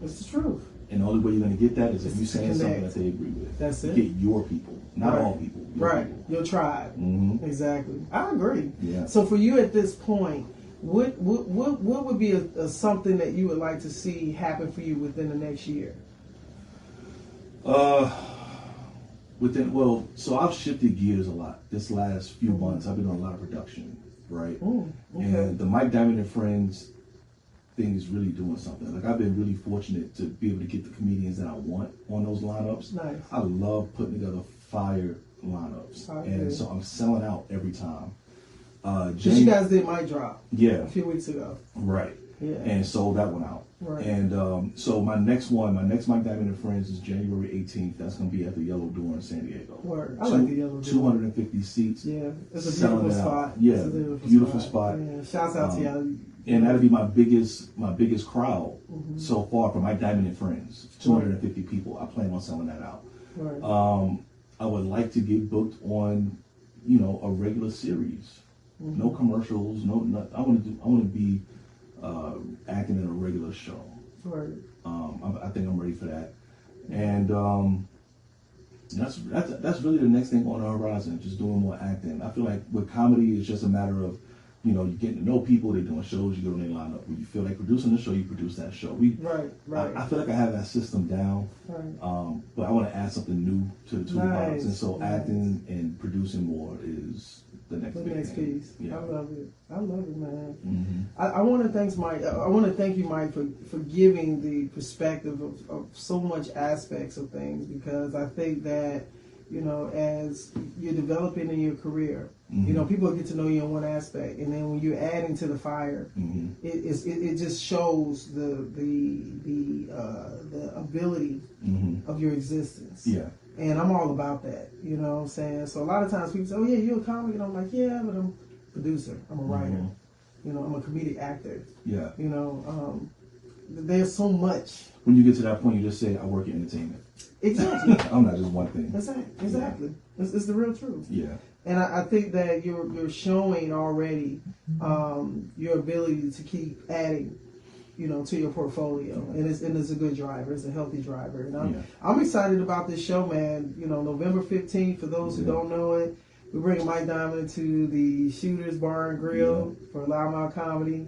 It's the truth. And the only way you're going to get that is if you're saying something that they agree with. That's it. Get your people, not all people. Right. People. Your tribe. Mm-hmm. Exactly. I agree. Yeah. So for you at this point, what would be a something that you would like to see happen for you within the next year? So I've shifted gears a lot this last few months. I've been doing a lot of production, right? Okay. And the Mike Diamond and Friends thing is really doing something. Like, I've been really fortunate to be able to get the comedians that I want on those lineups. Nice. I love putting together fire lineups, and so I'm selling out every time. You guys did my drop, a few weeks ago, right? Yeah, and sold that one out. Right. And so my next Mike Diamond and Friends is January 18th. That's going to be at the Yellow Door in San Diego. Word. I like the Yellow Door. 250 seats. Yeah, it's a beautiful spot. Yeah, it's a beautiful spot. Yeah. Shouts out to y'all. And that'll be my biggest crowd so far for Mike Diamond and Friends. 250 people. I plan on selling that out. Right. I would like to get booked on, a regular series. No commercials. I want to be acting in a regular show. Right. I think I'm ready for that. And that's really the next thing on the horizon. Just doing more acting. I feel like with comedy, it's just a matter of, you're getting to know people. They're doing shows. You go and they line up. When you feel like producing the show, you produce that show. Right. I feel like I have that system down. Right. But I want to add something new to the toolbox. And so acting and producing more is the next piece. Yeah. I love it, man. Mm-hmm. I want to thank Mike. I want to thank you, Mike, for giving the perspective of so much aspects of things, because I think that, as you're developing in your career, people get to know you in one aspect, and then when you're adding to the fire, it just shows the ability of your existence. Yeah. And I'm all about that, you know what I'm saying? So a lot of times people say, oh yeah, you're a comic, and I'm like, yeah, but I'm a producer, I'm a writer, I'm a comedic actor. Yeah. There's so much. When you get to that point, you just say, I work in entertainment. Exactly. I'm not just one thing. Exactly. Yeah. It's the real truth. Yeah. And I think that you're showing already your ability to keep adding, to your portfolio, and it's a good driver. It's a healthy driver, and I'm excited about this show, man. November 15th. For those who don't know it, we're bringing Mike Diamond to the Shooters Bar and Grill for LouddMouth Comedy,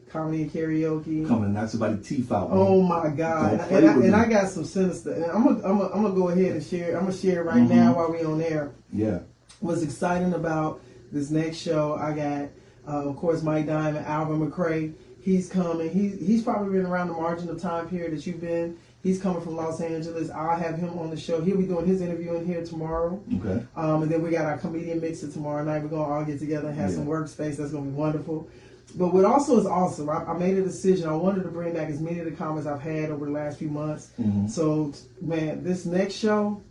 comedy and karaoke. Come and knock somebody's teeth out. Man. Oh my God! And I got some sinister. And I'm gonna go ahead and share. I'm gonna share it right now while we on air. Yeah. What's exciting about this next show? I got, of course, Mike Diamond, Alvin McCrae. He's coming. He's probably been around the margin of time period that you've been. He's coming from Los Angeles. I'll have him on the show. He'll be doing his interview in here tomorrow. Okay. And then we got our comedian mixer tomorrow night. We're going to all get together and have some workspace. That's going to be wonderful. But what also is awesome, I made a decision. I wanted to bring back as many of the comics I've had over the last few months. So, man, this next show,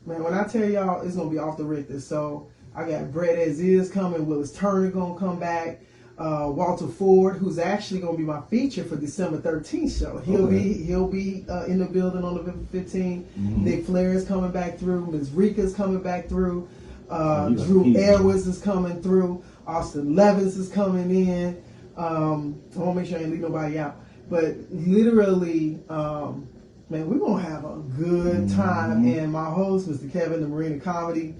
man, when I tell y'all, it's going to be off the Richter. So I got Brett As Is coming. Willis Turner going to come back. Walter Ford, who's actually going to be my feature for December 13th show. He'll be in the building on November 15th. Nick Flair is coming back through. Ms. Rika's coming back through. Drew Edwards is coming through. Austin Levins is coming in. I want to make sure I ain't leave nobody out. But literally, man, we're going to have a good time. And my host, Mr. Kevin, the Marina Comedy.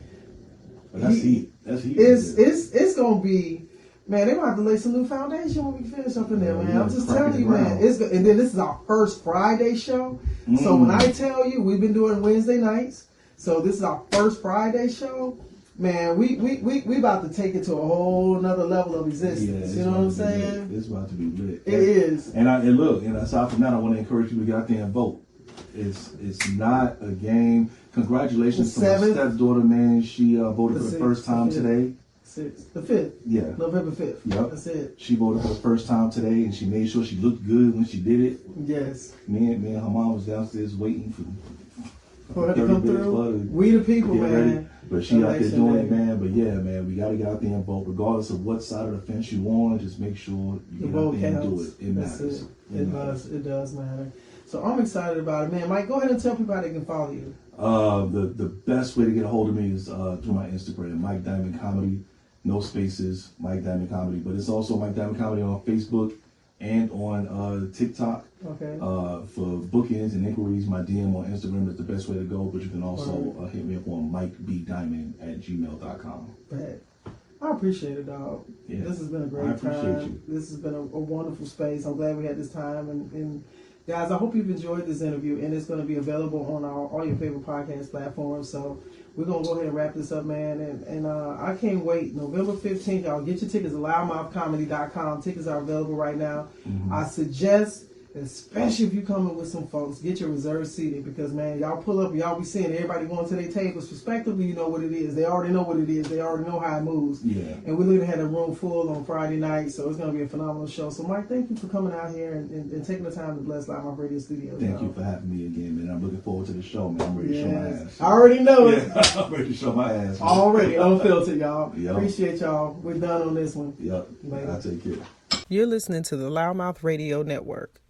That's heat. It's going to be... Man, they're going to have to lay some new foundation when we finish up in there, man. I'm just telling you, man. And then this is our first Friday show. So when I tell you, we've been doing Wednesday nights. So this is our first Friday show. Man, we about to take it to a whole nother level of existence. You know what I'm saying? It's about to be lit. It is. And aside from that, I want to encourage you to get out there and vote. It's not a game. Congratulations to my stepdaughter, man. She voted for the first time today. The 5th. Yeah. November 5th. Yep. That's it. She voted for the first time today, and she made sure she looked good when she did it. Yes. Me and her mom was downstairs waiting for her to come through. We the people, man. Ready. But she out there doing it, man. But yeah, man, we got to get out there and vote. Regardless of what side of the fence you on, just make sure you get out there and do it. It matters. It does matter. So I'm excited about it, man. Mike, go ahead and tell people how they can follow you. The best way to get a hold of me is through my Instagram, Mike Diamond Comedy. No spaces, Mike Diamond Comedy. But it's also Mike Diamond Comedy on Facebook, and on TikTok. Okay. For bookings and inquiries, my DM on Instagram is the best way to go, but you can also hit me up on mikebdiamond@gmail.com. Bad. I appreciate it, dog. Yeah. This has been a great I appreciate time. you. This has been a wonderful space. I'm glad we had this time. And guys, I hope you've enjoyed this interview. And it's going to be available on all your favorite podcast platforms. So we're going to go ahead and wrap this up, man. And I can't wait. November 15th, y'all get your tickets at LouddMouthComedy.com. Tickets are available right now. Mm-hmm. I suggest, especially if you're coming with some folks, get your reserved seating because, man, y'all pull up and y'all be seeing everybody going to their tables. Respectively, you know what it is. They already know what it is. They already know how it moves. Yeah. And we literally had a room full on Friday night, so it's going to be a phenomenal show. So, Mike, thank you for coming out here and taking the time to bless LouddMouth Radio Studios. Thank you for having me again, man. I'm looking forward to the show, man. I'm ready to show my ass. I already know it. Yeah, I'm ready to show my ass. Man. Already. Unfiltered, y'all. Yep. Appreciate y'all. We're done on this one. Yep. Later. I'll take care. You're listening to the LouddMouth Radio Network.